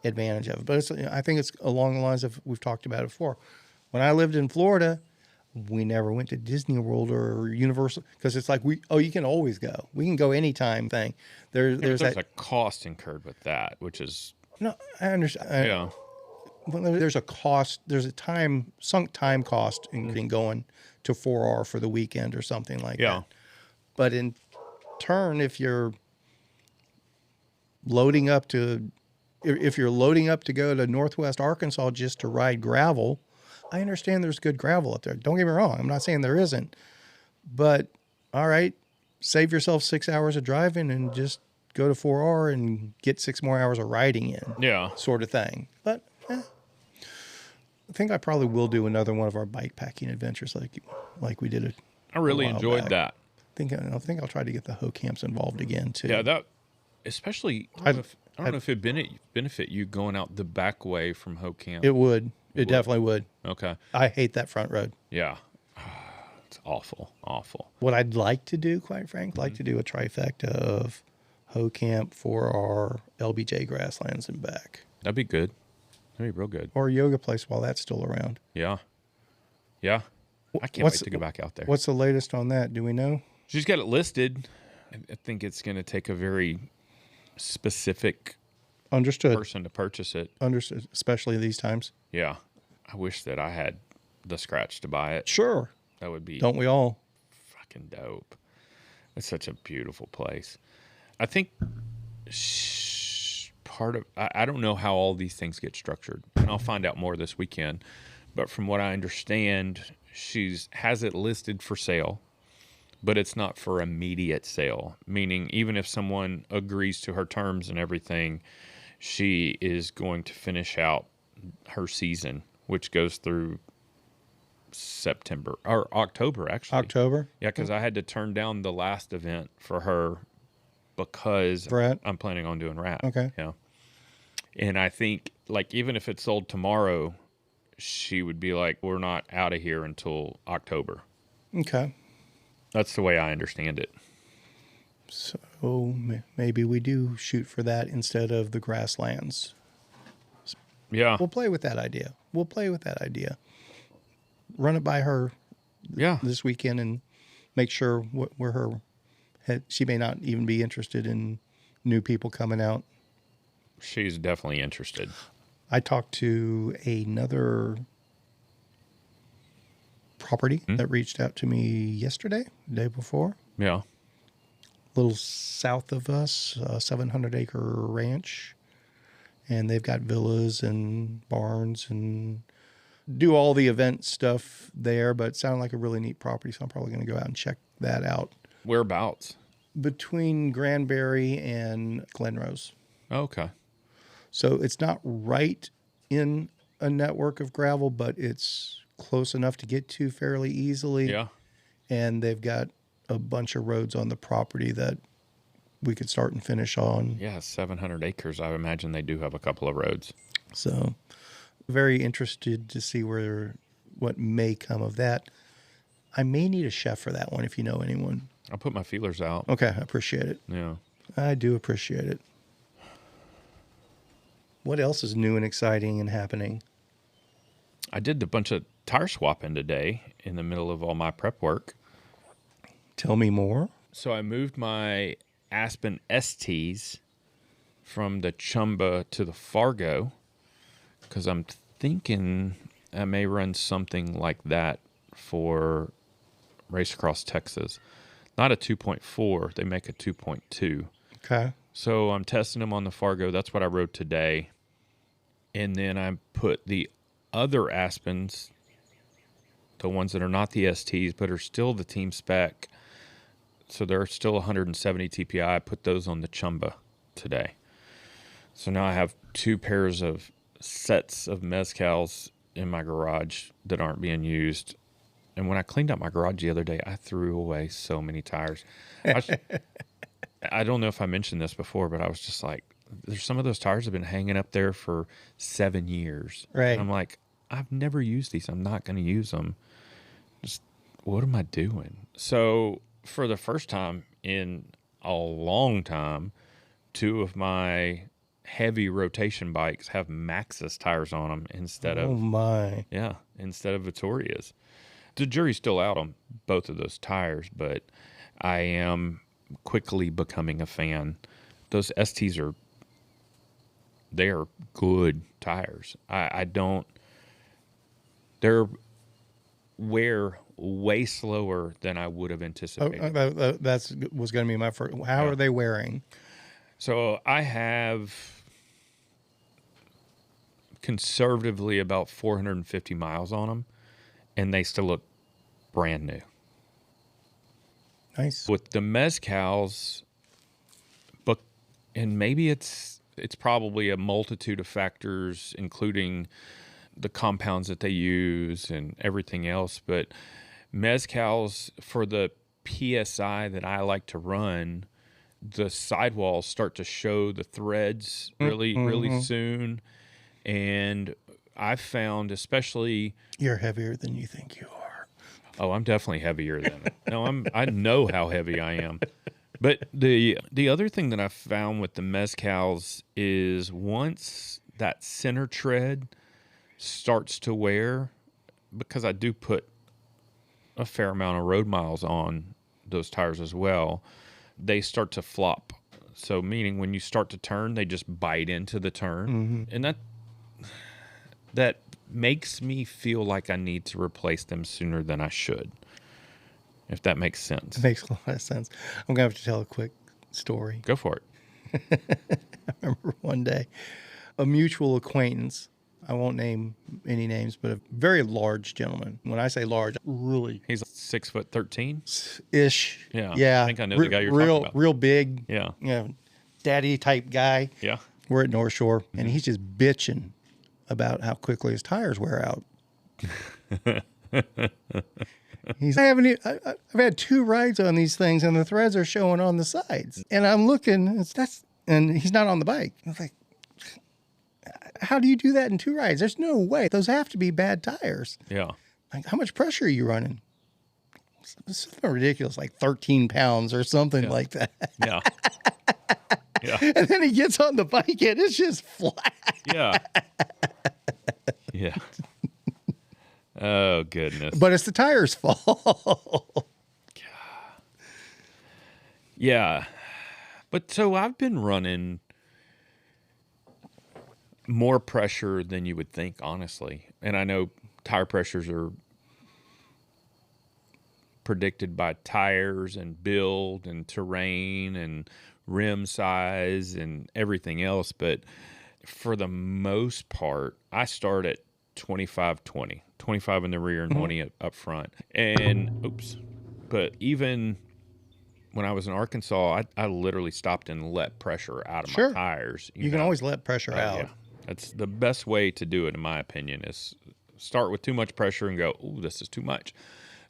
advantage of it. But I think it's along the lines of, we've talked about it before. When I lived in Florida, we never went to Disney World or Universal, because it's like, you can always go. We can go anytime thing. There's a cost incurred with that, which is... No, I understand. Well, there's a cost. There's a sunk time cost in going to 4R for the weekend or something like that. But in turn, if you're loading up to go to Northwest Arkansas just to ride gravel, I understand there's good gravel up there. Don't get me wrong. I'm not saying there isn't. But, all right, save yourself 6 hours of driving and just go to 4R and get 6 more hours of riding in. Yeah. Sort of thing. But, I think I probably will do another one of our bike packing adventures like we did it. I really enjoyed that. I think I'll try to get the hoe camps involved again too. Yeah, that especially. I don't know if it'd benefit you going out the back way from hoe camp. It would. It definitely would. Okay. I hate that front road. Yeah. It's awful. What I'd like to do, quite frankly, like to do a trifecta of hoe camp, 4R, LBJ grasslands, and back. That'd be good. That'd be real good. Or a yoga place while that's still around. Yeah. I can't wait to go back out there. What's the latest on that? Do we know? She's got it listed. I think it's going to take a very specific person to purchase it. Understood, especially these times. Yeah. I wish that I had the scratch to buy it. Sure. That would be... Don't we all? Fucking dope. It's such a beautiful place. I think I don't know how all these things get structured, and I'll find out more this weekend. But from what I understand, has it listed for sale, but it's not for immediate sale, meaning even if someone agrees to her terms and everything, she is going to finish out her season, which goes through September or October, actually. October? Yeah, because I had to turn down the last event for her because I'm planning on doing Rat. Okay. Yeah. And I think, like, even if it sold tomorrow, she would be like, we're not out of here until October. Okay. That's the way I understand it. So maybe we do shoot for that instead of the grasslands. Yeah. We'll play with that idea. Run it by her this weekend and make sure where her head. She may not even be interested in new people coming out. She's definitely interested. I talked to another property that reached out to me yesterday, the day before. Yeah. A little south of us, a 700-acre ranch. And they've got villas and barns and do all the event stuff there, but it sounded like a really neat property, so I'm probably going to go out and check that out. Whereabouts? Between Granbury and Glenrose. Okay. So it's not right in a network of gravel, but it's close enough to get to fairly easily. Yeah. And they've got a bunch of roads on the property that we could start and finish on. Yeah, 700 acres. I imagine they do have a couple of roads. So very interested to see what may come of that. I may need a chef for that one if you know anyone. I'll put my feelers out. Okay, I appreciate it. Yeah. I do appreciate it. What else is new and exciting and happening? I did a bunch of tire swapping today in the middle of all my prep work. Tell me more. So I moved my Aspen STs from the Chumba to the Fargo because I'm thinking I may run something like that for Race Across Texas. Not a 2.4, they make a 2.2. Okay. So I'm testing them on the Fargo. That's what I rode today. And then I put the other Aspens, the ones that are not the STs, but are still the team spec. So they're still 170 TPI. I put those on the Chumba today. So now I have two pairs of sets of mezcals in my garage that aren't being used. And when I cleaned out my garage the other day, I threw away so many tires. I don't know if I mentioned this before, but I was just like, there's some of those tires have been hanging up there for 7 years. Right. And I'm like, I've never used these. I'm not going to use them. Just what am I doing? So for the first time in a long time, two of my heavy rotation bikes have Maxxis tires on them instead of Vittorias. The jury's still out on both of those tires, but I am quickly becoming a fan. Those STs they're good tires. They're wear way slower than I would have anticipated. That's was going to be my first. How are they wearing? So I have conservatively about 450 miles on them, and they still look brand new. Nice. With the mezcals, but and maybe it's probably a multitude of factors, including the compounds that they use and everything else. But mezcals, for the PSI that I like to run, the sidewalls start to show the threads really soon. And I've found, especially, you're heavier than you think you are. Oh, I'm definitely heavier than it. No, I know how heavy I am. But the other thing that I found with the mezcals is once that center tread starts to wear, because I do put a fair amount of road miles on those tires as well, they start to flop. So meaning when you start to turn, they just bite into the turn. And that makes me feel like I need to replace them sooner than I should, if that makes sense. It makes a lot of sense. I'm going to have to tell a quick story. Go for it. I remember one day, a mutual acquaintance, I won't name any names, but a very large gentleman. When I say large, really. He's 6'13" ish. Yeah. I think I know the guy you're talking about. Real big. Yeah. Daddy type guy. Yeah. We're at North Shore, and he's just bitching about how quickly his tires wear out. I've had 2 rides on these things, and the threads are showing on the sides. And I'm looking, and he's not on the bike. I was like, how do you do that in 2 rides? There's no way. Those have to be bad tires. Yeah. Like, how much pressure are you running? It's something ridiculous, like 13 pounds or something like that. Yeah. Yeah. And then he gets on the bike, and it's just flat. Yeah. Yeah. Oh, goodness. But it's the tire's fault. Yeah. But so I've been running more pressure than you would think, honestly. And I know tire pressures are predicted by tires and build and terrain and rim size and everything else. But for the most part, I start at 25-20, 25 in the rear and 20 up front. And, but even when I was in Arkansas, I literally stopped and let pressure out of my tires. You can always let pressure out. Yeah. That's the best way to do it, in my opinion, is start with too much pressure and go, "Ooh, this is too much."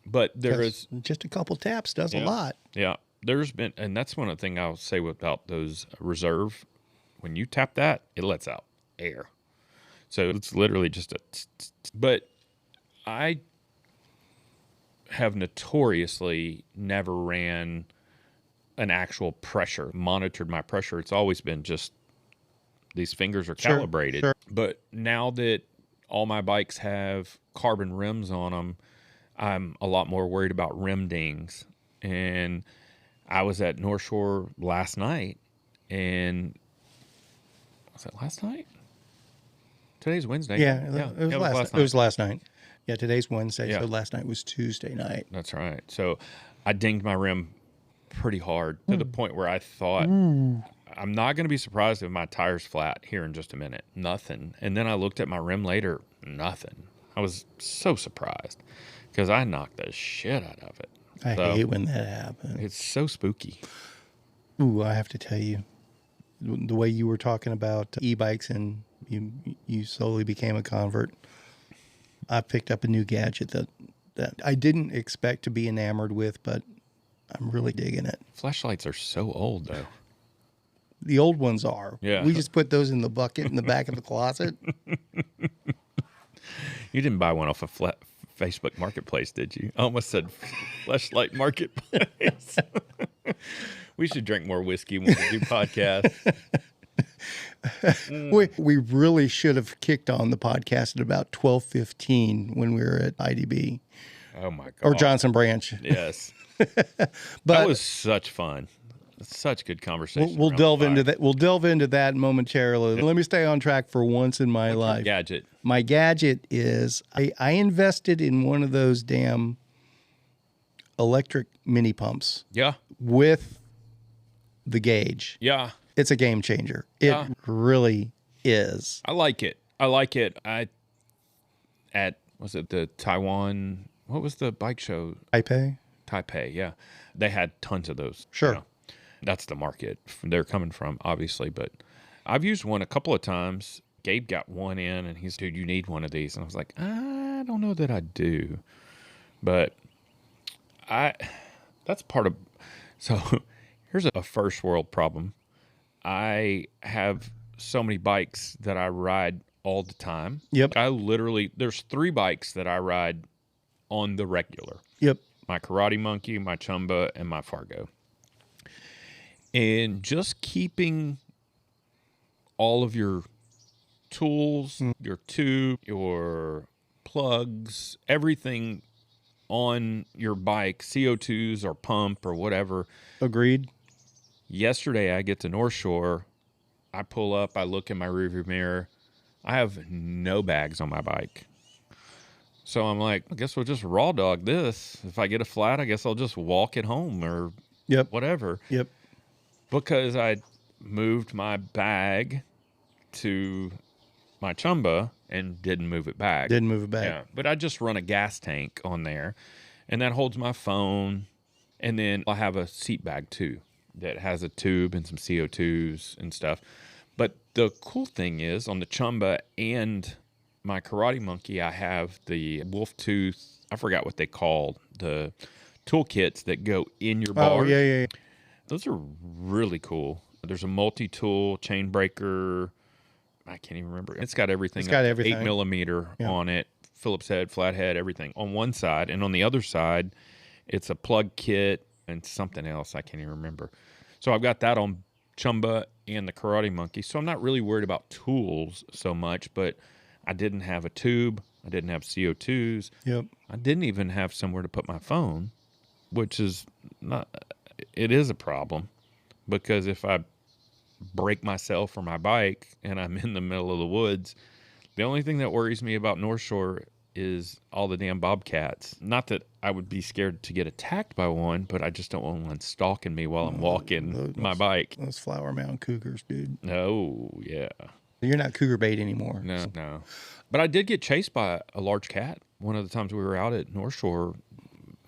But there is just a couple taps does a lot. Yeah. There's been, and that's one of the things I'll say about those reserve. When you tap that, it lets out air. So it's literally just a, but I have notoriously never ran an actual pressure, monitored my pressure. It's always been just these fingers are calibrated. Sure. But now that all my bikes have carbon rims on them, I'm a lot more worried about rim dings. And I was at North Shore last night, and was it last night? Today's Wednesday. Yeah, it was last night. Yeah, today's Wednesday, so last night was Tuesday night. That's right. So I dinged my rim pretty hard to the point where I thought, I'm not going to be surprised if my tire's flat here in just a minute. Nothing. And then I looked at my rim later. Nothing. I was so surprised because I knocked the shit out of it. I hate when that happens. It's so spooky. Ooh, I have to tell you, the way you were talking about e-bikes and you slowly became a convert, I picked up a new gadget that I didn't expect to be enamored with, but I'm really digging it. Flashlights are so old, though. The old ones are. Yeah. We just put those in the bucket in the back of the closet. You didn't buy one off of Facebook Marketplace, did you? I almost said Flashlight Marketplace. We should drink more whiskey when we do podcasts. We really should have kicked on the podcast at about 12:15 when we were at IDB. Oh, my God. Or Johnson Branch. Yes. But that was such fun. Such good conversation. We'll delve into that. We'll delve into that momentarily. Let me stay on track for once in my life. Gadget. My gadget is I invested in one of those damn electric mini pumps. Yeah. With the gauge. Yeah. It's a game changer. It really is. I like it. Was it the Taiwan? What was the bike show? Taipei, yeah. They had tons of those. Sure. You know. That's the market they're coming from, obviously. But I've used one a couple of times. Gabe got one in, and he's, dude, you need one of these. And I was like, I don't know that I do. But that's part of, so here's a first world problem. I have so many bikes that I ride all the time. Yep. There's 3 bikes that I ride on the regular. Yep. My Karate Monkey, my Chumba, and my Fargo. And just keeping all of your tools, your tube, your plugs, everything on your bike, CO2s or pump or whatever. Agreed. Yesterday, I get to North Shore. I pull up. I look in my rearview mirror. I have no bags on my bike. So I'm like, I guess we'll just raw dog this. If I get a flat, I guess I'll just walk it home or whatever. Yep. Because I moved my bag to my Chumba and didn't move it back. Yeah, but I just run a gas tank on there, and that holds my phone. And then I'll have a seat bag, too, that has a tube and some CO2s and stuff. But the cool thing is, on the Chumba and my Karate Monkey, I have the wolf tooth. I forgot what they call the toolkits that go in your bars. Oh, yeah. Those are really cool. There's a multi-tool chain breaker. I can't even remember. It's got everything. It's got everything. 8 millimeter on it. Phillips head, flat head, everything on one side. And on the other side, it's a plug kit and something else. I can't even remember. So I've got that on Chumba and the Karate Monkey. So I'm not really worried about tools so much, but I didn't have a tube. I didn't have CO2s. Yep. I didn't even have somewhere to put my phone, which is not, it is a problem because if I break myself or my bike and I'm in the middle of the woods, the only thing that worries me about North Shore is all the damn bobcats. Not that I would be scared to get attacked by one, but I just don't want one stalking me while I'm walking my bike. Those Flower Mound cougars, dude. Oh, yeah. You're not cougar bait anymore. No, no. But I did get chased by a large cat one of the times we were out at North Shore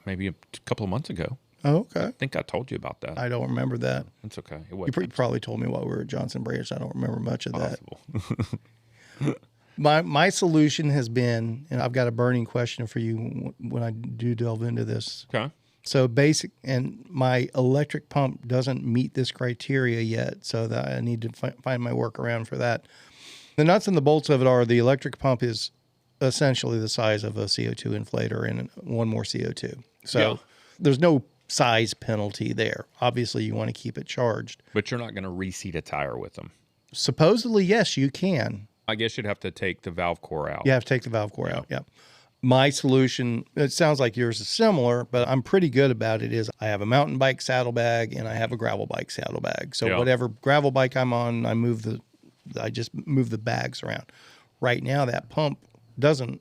maybe a couple of months ago. Oh, okay. I think I told you about that. I don't remember that. It's okay. It You wasn't probably told me while we were at Johnson Branch. I don't remember much of possible. that. My solution has been, and I've got a burning question for you when I do delve into this. Okay. So and my electric pump doesn't meet this criteria yet, so that I need to find my workaround for that. The nuts and the bolts of it are the electric pump is essentially the size of a CO2 inflator and one more CO2. So there's no size penalty there. Obviously, you want to keep it charged. But you're not going to reseat a tire with them. Supposedly, yes, you can. I guess you'd have to take the valve core out. You have to take the valve core out, yeah. My solution, it sounds like yours is similar, but I'm pretty good about it, is I have a mountain bike saddlebag and I have a gravel bike saddlebag. So whatever gravel bike I'm on, I just move the bags around. Right now, that pump doesn't,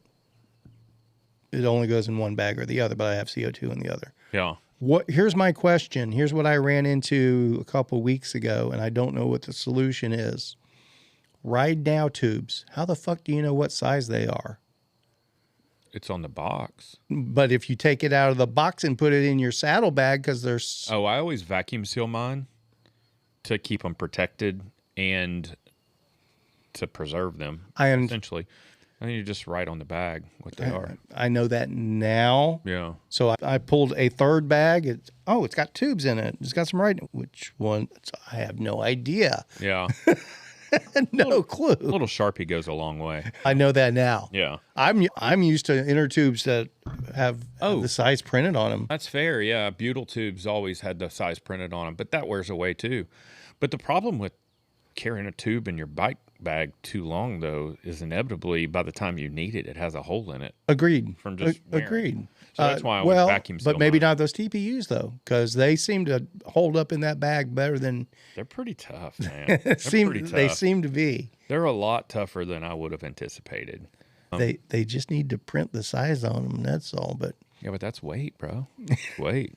it only goes in one bag or the other, but I have CO2 in the other. Yeah. Here's my question. Here's what I ran into a couple weeks ago, and I don't know what the solution is. Ride Now tubes. How the fuck do you know what size they are? It's on the box. But if you take it out of the box and put it in your saddlebag, because there's... Oh, I always vacuum seal mine to keep them protected and to preserve them, essentially. And you just write on the bag what they are. I know that now. Yeah. So I pulled a third bag. It's got tubes in it. It's got some writing. Which one? I have no idea. Yeah. Clue. A little Sharpie goes a long way. I know that now. Yeah. I'm used to inner tubes that have the size printed on them. That's fair. Yeah. Butyl tubes always had the size printed on them, but that wears away too. But the problem with carrying a tube in your bike bag too long, though, is inevitably by the time you need it, it has a hole in it. Agreed. From just wearing. Agreed. So that's why I always vacuum seal but maybe mine. not those TPUs though, because they seem to hold up in that bag better than. They're pretty tough, man. They're pretty tough. They seem to be. They're a lot tougher than I would have anticipated. They just need to print the size on them. That's all. But yeah, but that's weight, bro. That's weight.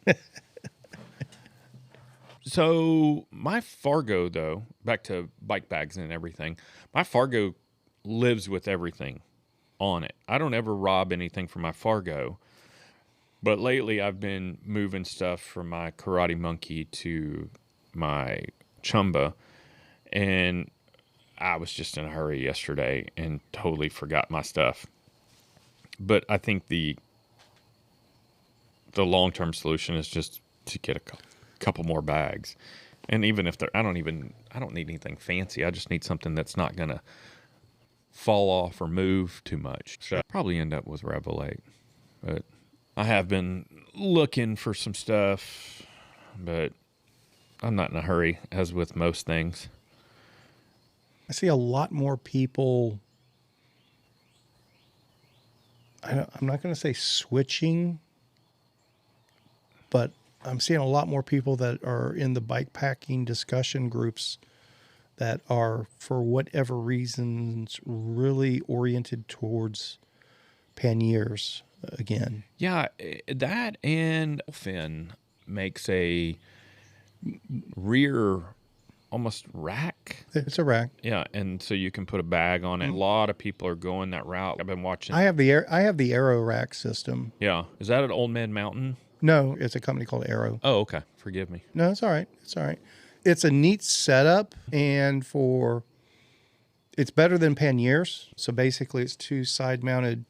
So my Fargo, though, back to bike bags and everything, my Fargo lives with everything on it. I don't ever rob anything from my Fargo. But lately I've been moving stuff from my Karate Monkey to my Chumba. And I was just in a hurry yesterday and totally forgot my stuff. But I think the long-term solution is just to get a couple more bags. And even if I don't need anything fancy. I just need something that's not going to fall off or move too much. So I'll probably end up with Revel 8. But I have been looking for some stuff, but I'm not in a hurry, as with most things. I see a lot more people, I'm not going to say switching, but I'm seeing a lot more people that are in the bike packing discussion groups that are, for whatever reasons, really oriented towards panniers again. Yeah, that and Finn makes a rear almost rack. It's a rack. Yeah, and so you can put a bag on it. A lot of people are going that route. I've been watching. I have the Aero rack system. Yeah, is that at Old Man Mountain? No, it's a company called Aero. Oh, okay. Forgive me. No, it's all right. It's all right. It's a neat setup, and it's better than panniers. So basically, it's two side-mounted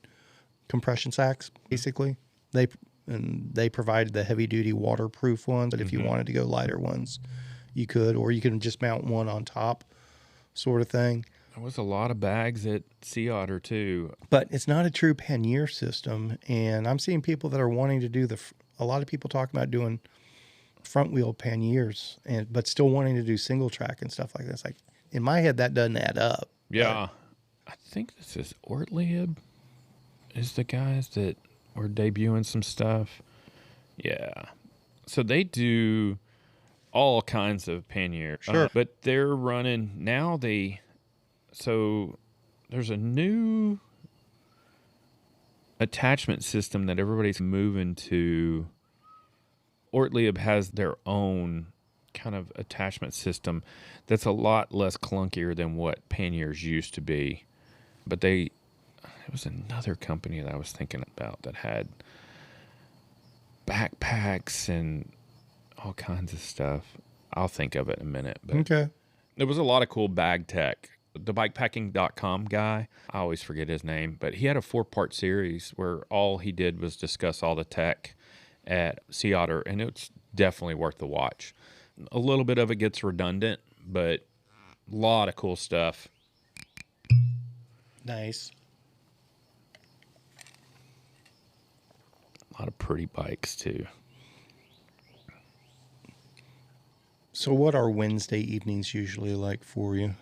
compression sacks. Basically, they provided the heavy-duty waterproof ones. But if you wanted to go lighter ones, you could, or you can just mount one on top, sort of thing. There was a lot of bags at Sea Otter too. But it's not a true pannier system, and I'm seeing people that are wanting to do a lot of people talking about doing front wheel panniers, but still wanting to do single track and stuff like that. It's like, in my head, that doesn't add up. Yeah. I think this is Ortlib is the guys that were debuting some stuff. Yeah. So they do all kinds of pannier. Sure. But they're running now. So there's a new attachment system that everybody's moving to. Ortlib has their own kind of attachment system that's a lot less clunkier than what panniers used to be. But it was another company that I was thinking about that had backpacks and all kinds of stuff. I'll think of it in a minute. But Okay. there was a lot of cool bag tech. The bikepacking.com guy, I always forget his name, but he had a 4-part series where all he did was discuss all the tech at Sea Otter, and it's definitely worth the watch. A little bit of it gets redundant, but a lot of cool stuff. Nice. A lot of pretty bikes, too. So what are Wednesday evenings usually like for you?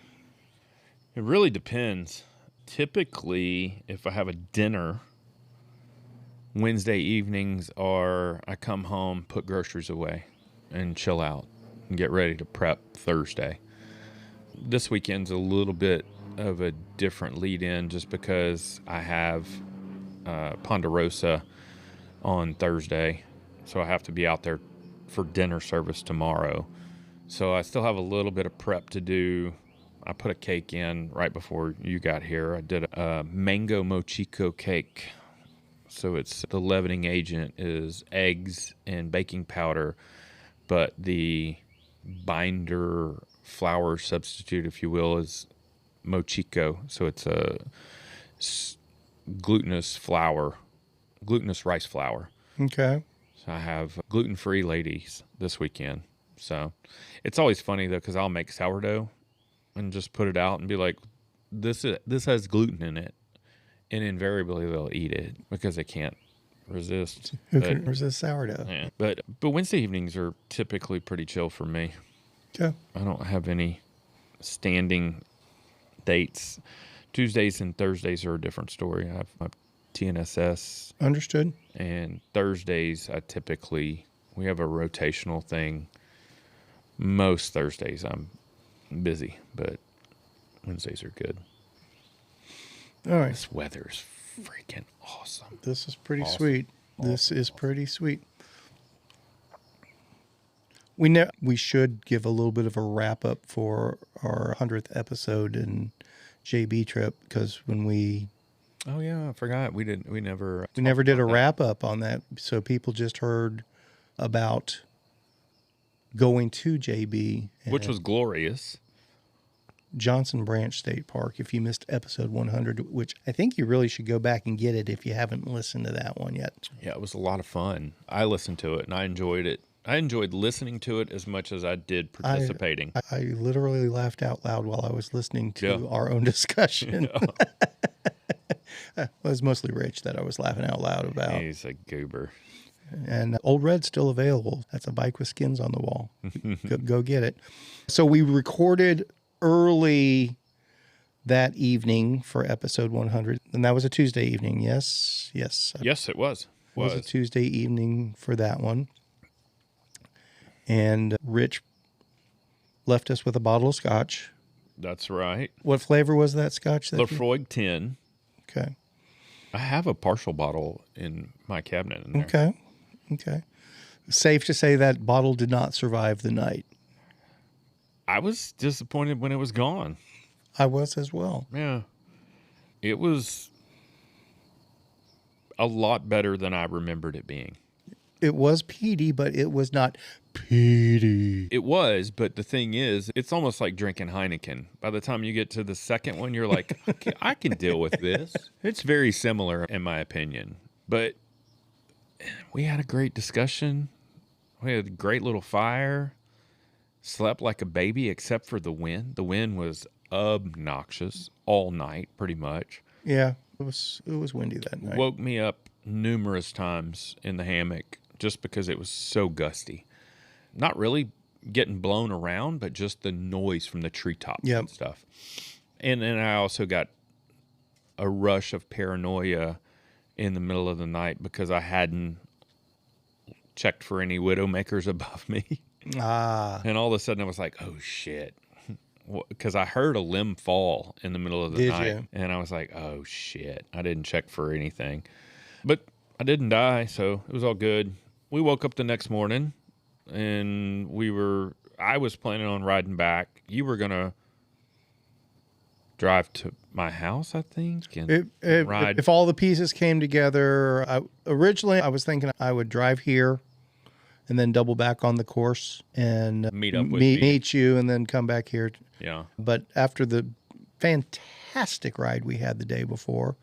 It really depends. Typically, if I have a dinner, Wednesday evenings I come home, put groceries away, and chill out and get ready to prep Thursday. This weekend's a little bit of a different lead-in just because I have Ponderosa on Thursday, so I have to be out there for dinner service tomorrow. So I still have a little bit of prep to do. I put a cake in right before you got here. I did a mango mochico cake. So the leavening agent is eggs and baking powder, but the binder flour substitute, if you will, is mochico. So it's a glutinous rice flour. Okay. So I have gluten-free ladies this weekend. So it's always funny, though, because I'll make sourdough and just put it out and be like, this has gluten in it. And invariably they'll eat it because they can't resist. Who can resist sourdough? Yeah. But Wednesday evenings are typically pretty chill for me. Okay. I don't have any standing dates. Tuesdays and Thursdays are a different story. I have my TNSS. Understood. And Thursdays, we have a rotational thing. Most Thursdays I'm busy, but Wednesdays are good. All right. This weather's freaking awesome. This is pretty Awesome. sweet. This is pretty sweet. We should give a little bit of a wrap up for our 100th episode and JB trip, because when we Oh yeah, I forgot. We never did a wrap up on that. So people just heard about going to JB, which was glorious. Johnson Branch State Park. If you missed episode 100, which I think you really should go back and get it if you haven't listened to that one yet. Yeah, it was a lot of fun. I listened to it and I enjoyed it. I enjoyed listening to it as much as I did participating. I literally laughed out loud while I was listening to our own discussion. It was mostly Rich that I was laughing out loud about. He's a goober. And Old Red's still available. That's a bike with skins on the wall. Go get it. So we recorded early that evening for episode 100. And that was a Tuesday evening. Yes. Yes, it was. It was a Tuesday evening for that one. And Rich left us with a bottle of scotch. That's right. What flavor was that scotch? Lefroy 10. Okay. I have a partial bottle in my cabinet in there. Okay. Safe to say that bottle did not survive the night. I was disappointed when it was gone. I was as well. Yeah. It was a lot better than I remembered it being. It was peaty, but it was not peaty. It was, but the thing is, it's almost like drinking Heineken. By the time you get to the second one, you're like, okay, I can deal with this. It's very similar, in my opinion. But we had a great discussion. We had a great little fire. Slept like a baby, except for the wind. The wind was obnoxious all night, pretty much. Yeah, it was windy that night. Woke me up numerous times in the hammock just because it was so gusty. Not really getting blown around, but just the noise from the treetops and stuff. And then I also got a rush of paranoia in the middle of the night because I hadn't checked for any widowmakers above me. And all of a sudden I was like, oh shit. Because I heard a limb fall in the middle of the night. You? And I was like, oh shit. I didn't check for anything. But I didn't die, so it was all good. We woke up the next morning and I was planning on riding back. You were going to drive to my house, I think, and ride. If all the pieces came together, originally I was thinking I would drive here and then double back on the course and meet you and then come back here. Yeah. But after the fantastic ride we had the day before,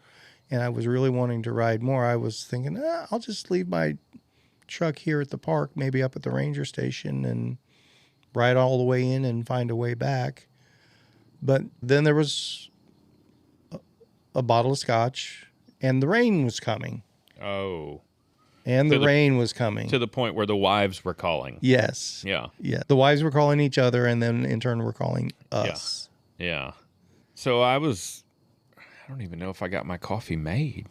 and I was really wanting to ride more, I was thinking, I'll just leave my truck here at the park, maybe up at the ranger station, and ride all the way in and find a way back. But then there was a bottle of scotch, and the rain was coming. Oh. And the rain was coming. To the point where the wives were calling. Yes. Yeah. Yeah. The wives were calling each other, and then in turn were calling us. Yeah. So I don't even know if I got my coffee made.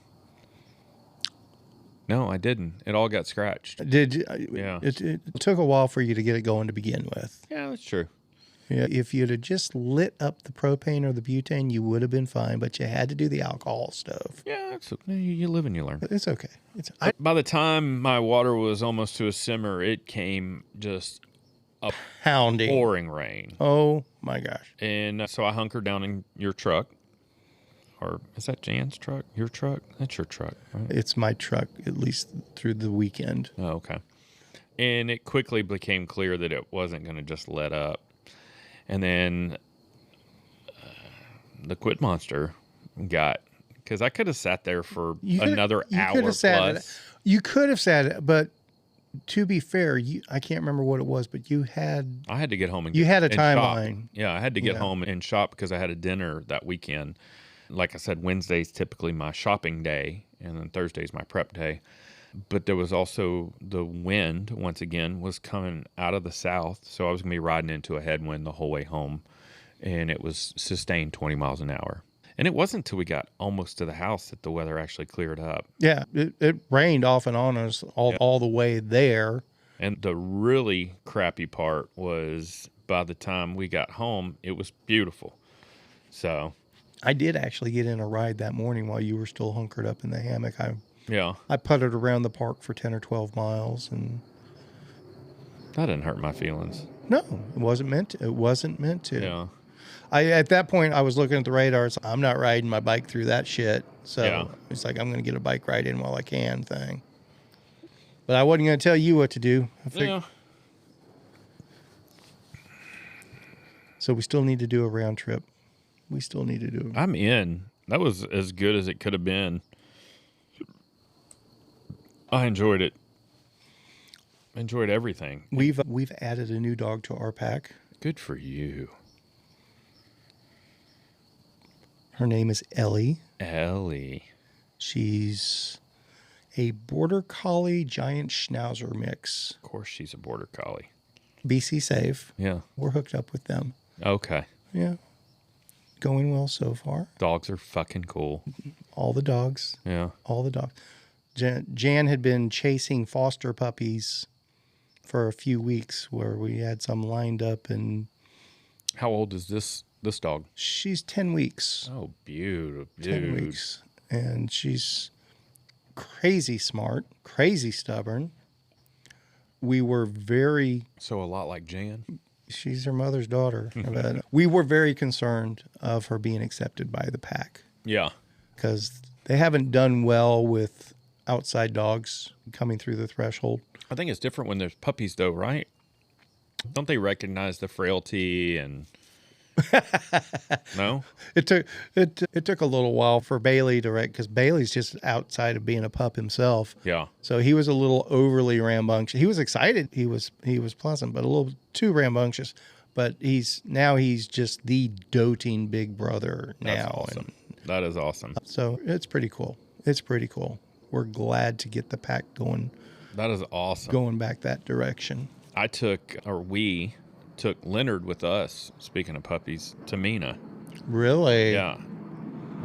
No, I didn't. It all got scratched. Did you? Yeah. It took a while for you to get it going to begin with. Yeah, that's true. Yeah, if you'd have just lit up the propane or the butane, you would have been fine, but you had to do the alcohol stove. Yeah, you live and you learn. It's okay. By the time my water was almost to a simmer, it came just a pounding, pouring rain. Oh, my gosh. And so I hunkered down in your truck. Or is that Jan's truck? Your truck? That's your truck, right? It's my truck, at least through the weekend. Oh, okay. And it quickly became clear that it wasn't going to just let up. And then the Quit Monster because I could have sat there for another hour plus. You could have sat, but to be fair, I can't remember what it was, but I had to get home and you had a timeline. timeline. Yeah, I had to get home and shop because I had a dinner that weekend. Like I said, Wednesday's typically my shopping day, and then Thursday's my prep day. But there was also the wind, once again, was coming out of the south. So I was going to be riding into a headwind the whole way home. And it was sustained 20 miles an hour. And it wasn't until we got almost to the house that the weather actually cleared up. Yeah, it rained off and on us all the way there. And the really crappy part was by the time we got home, it was beautiful. So I did actually get in a ride that morning while you were still hunkered up in the hammock. I putted around the park for 10 or 12 miles, and that didn't hurt my feelings. No, it wasn't meant to. It wasn't meant to. Yeah. At that point, I was looking at the radars. I'm not riding my bike through that shit. So It's like, I'm going to get a bike ride in while I can thing. But I wasn't going to tell you what to do. So we still need to do a round trip. I'm in. That was as good as it could have been. I enjoyed it. I enjoyed everything. We've added a new dog to our pack. Good for you. Her name is Ellie. She's a Border Collie Giant Schnauzer mix. Of course she's a Border Collie. BC safe. Yeah. We're hooked up with them. Okay. Yeah. Going well so far. Dogs are fucking cool. All the dogs. Yeah. All the dogs. Jan had been chasing foster puppies for a few weeks where we had some lined up. And how old is this dog? She's 10 weeks. Oh, beautiful. 10 weeks. And she's crazy smart, crazy stubborn. We were So a lot like Jan? She's her mother's daughter. But we were very concerned of her being accepted by the pack. Yeah. Because they haven't done well with outside dogs coming through the threshold. I think it's different when there's puppies, though, right? Don't they recognize the frailty and... No? It took a little while for Bailey to because Bailey's just outside of being a pup himself. Yeah. So he was a little overly rambunctious. He was excited. He was pleasant, but a little too rambunctious. But he's just the doting big brother now. That's awesome. That is awesome. So it's pretty cool. We're glad to get the pack going. That is awesome. Going back that direction. We took Leonard with us, speaking of puppies, to Mina. Really? Yeah.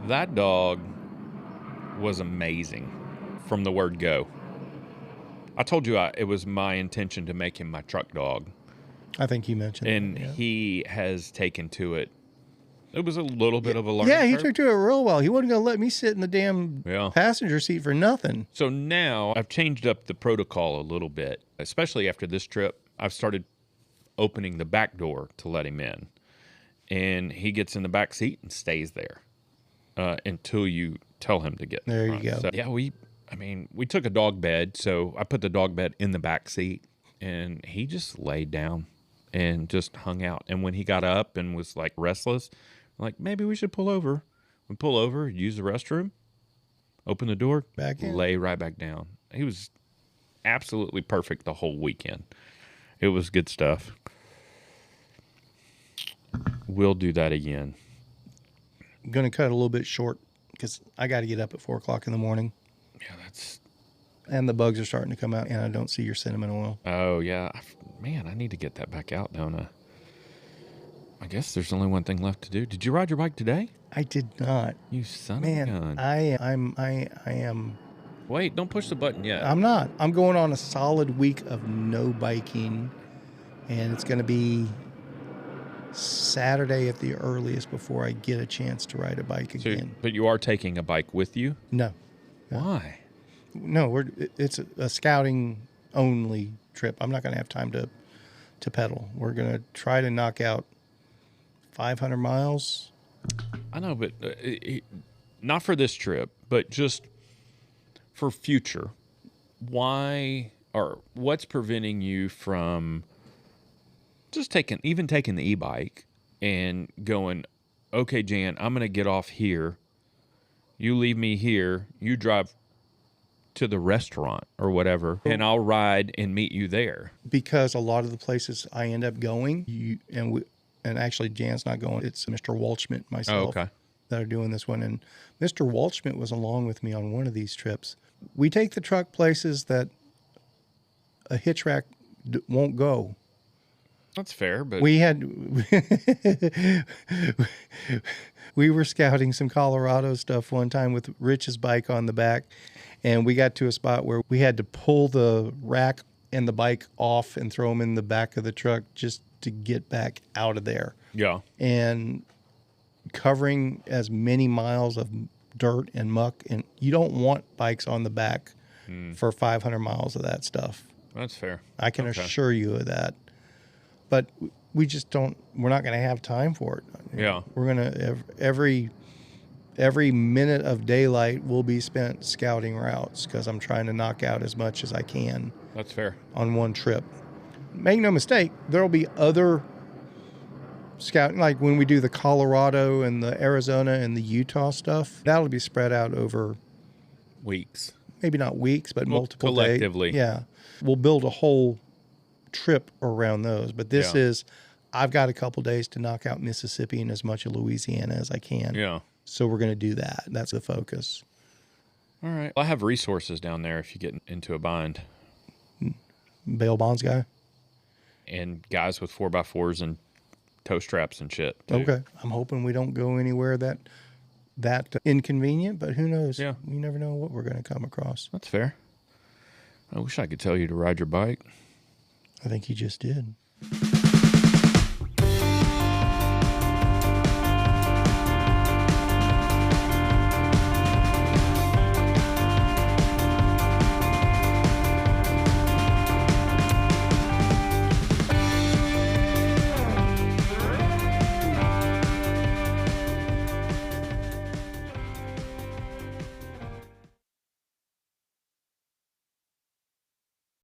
That dog was amazing from the word go. I told you it was my intention to make him my truck dog. I think you mentioned and that, yeah. he has taken to it. It was a little bit of a learning curve. He curve. took to it real well. He wasn't going to let me sit in the damn passenger seat for nothing. So now I've changed up the protocol a little bit, especially after this trip. I've started opening the back door to let him in. And he gets in the back seat and stays there until you tell him to get in there. Front. You go. So, yeah, we took a dog bed, so I put the dog bed in the back seat, and he just laid down and just hung out. And when he got up and was like restless, like maybe we should pull over. We pull over, use the restroom, open the door, back in, lay right back down. He was absolutely perfect the whole weekend. It was good stuff. We'll do that again. I'm going to cut a little bit short because I got to get up at 4 o'clock in the morning. Yeah, that's... And the bugs are starting to come out, and I don't see your cinnamon oil. Oh, yeah. Man, I need to get that back out, don't I? I guess there's only one thing left to do. Did you ride your bike today? I did not. You son of a gun. I am... Wait, don't push the button yet. I'm not. I'm going on a solid week of no biking, and it's going to be Saturday at the earliest before I get a chance to ride a bike again. But you are taking a bike with you? No. Why? No, it's a scouting only trip. I'm not going to have time to pedal. We're going to try to knock out 500 miles. I know, but not for this trip, but just for future. Why or what's preventing you from just taking the e-bike and going, okay, Jan, I'm going to get off here. You leave me here. You drive to the restaurant or whatever, and I'll ride and meet you there. Because a lot of the places I end up going, and actually Jan's not going. It's Mr. Walshman, myself, that are doing this one. And Mr. Walshman was along with me on one of these trips. We take the truck places that a hitch rack won't go. That's fair, but we were scouting some Colorado stuff one time with Rich's bike on the back, and we got to a spot where we had to pull the rack and the bike off and throw them in the back of the truck just to get back out of there. Yeah. And covering as many miles of dirt and muck, and you don't want bikes on the back for 500 miles of that stuff. That's fair. I can assure you of that. But we just don't, we're not going to have time for it. Yeah. We're going to, every minute of daylight will be spent scouting routes because I'm trying to knock out as much as I can. That's fair. On one trip. Make no mistake, there'll be other scouting, like when we do the Colorado and the Arizona and the Utah stuff, that'll be spread out over weeks. Maybe not weeks, but multiple collectively. days. Yeah. We'll build a whole trip around those, but this is, I've got a couple days to knock out Mississippi and as much of Louisiana as I can. Yeah. So we're going to do that. That's the focus. All right. Well, I have resources down there if you get into a bind. Bail bonds guy? And guys with 4x4s and tow straps and shit, too. Okay. I'm hoping we don't go anywhere that inconvenient, but who knows? Yeah. You never know what we're going to come across. That's fair. I wish I could tell you to ride your bike. I think you just did.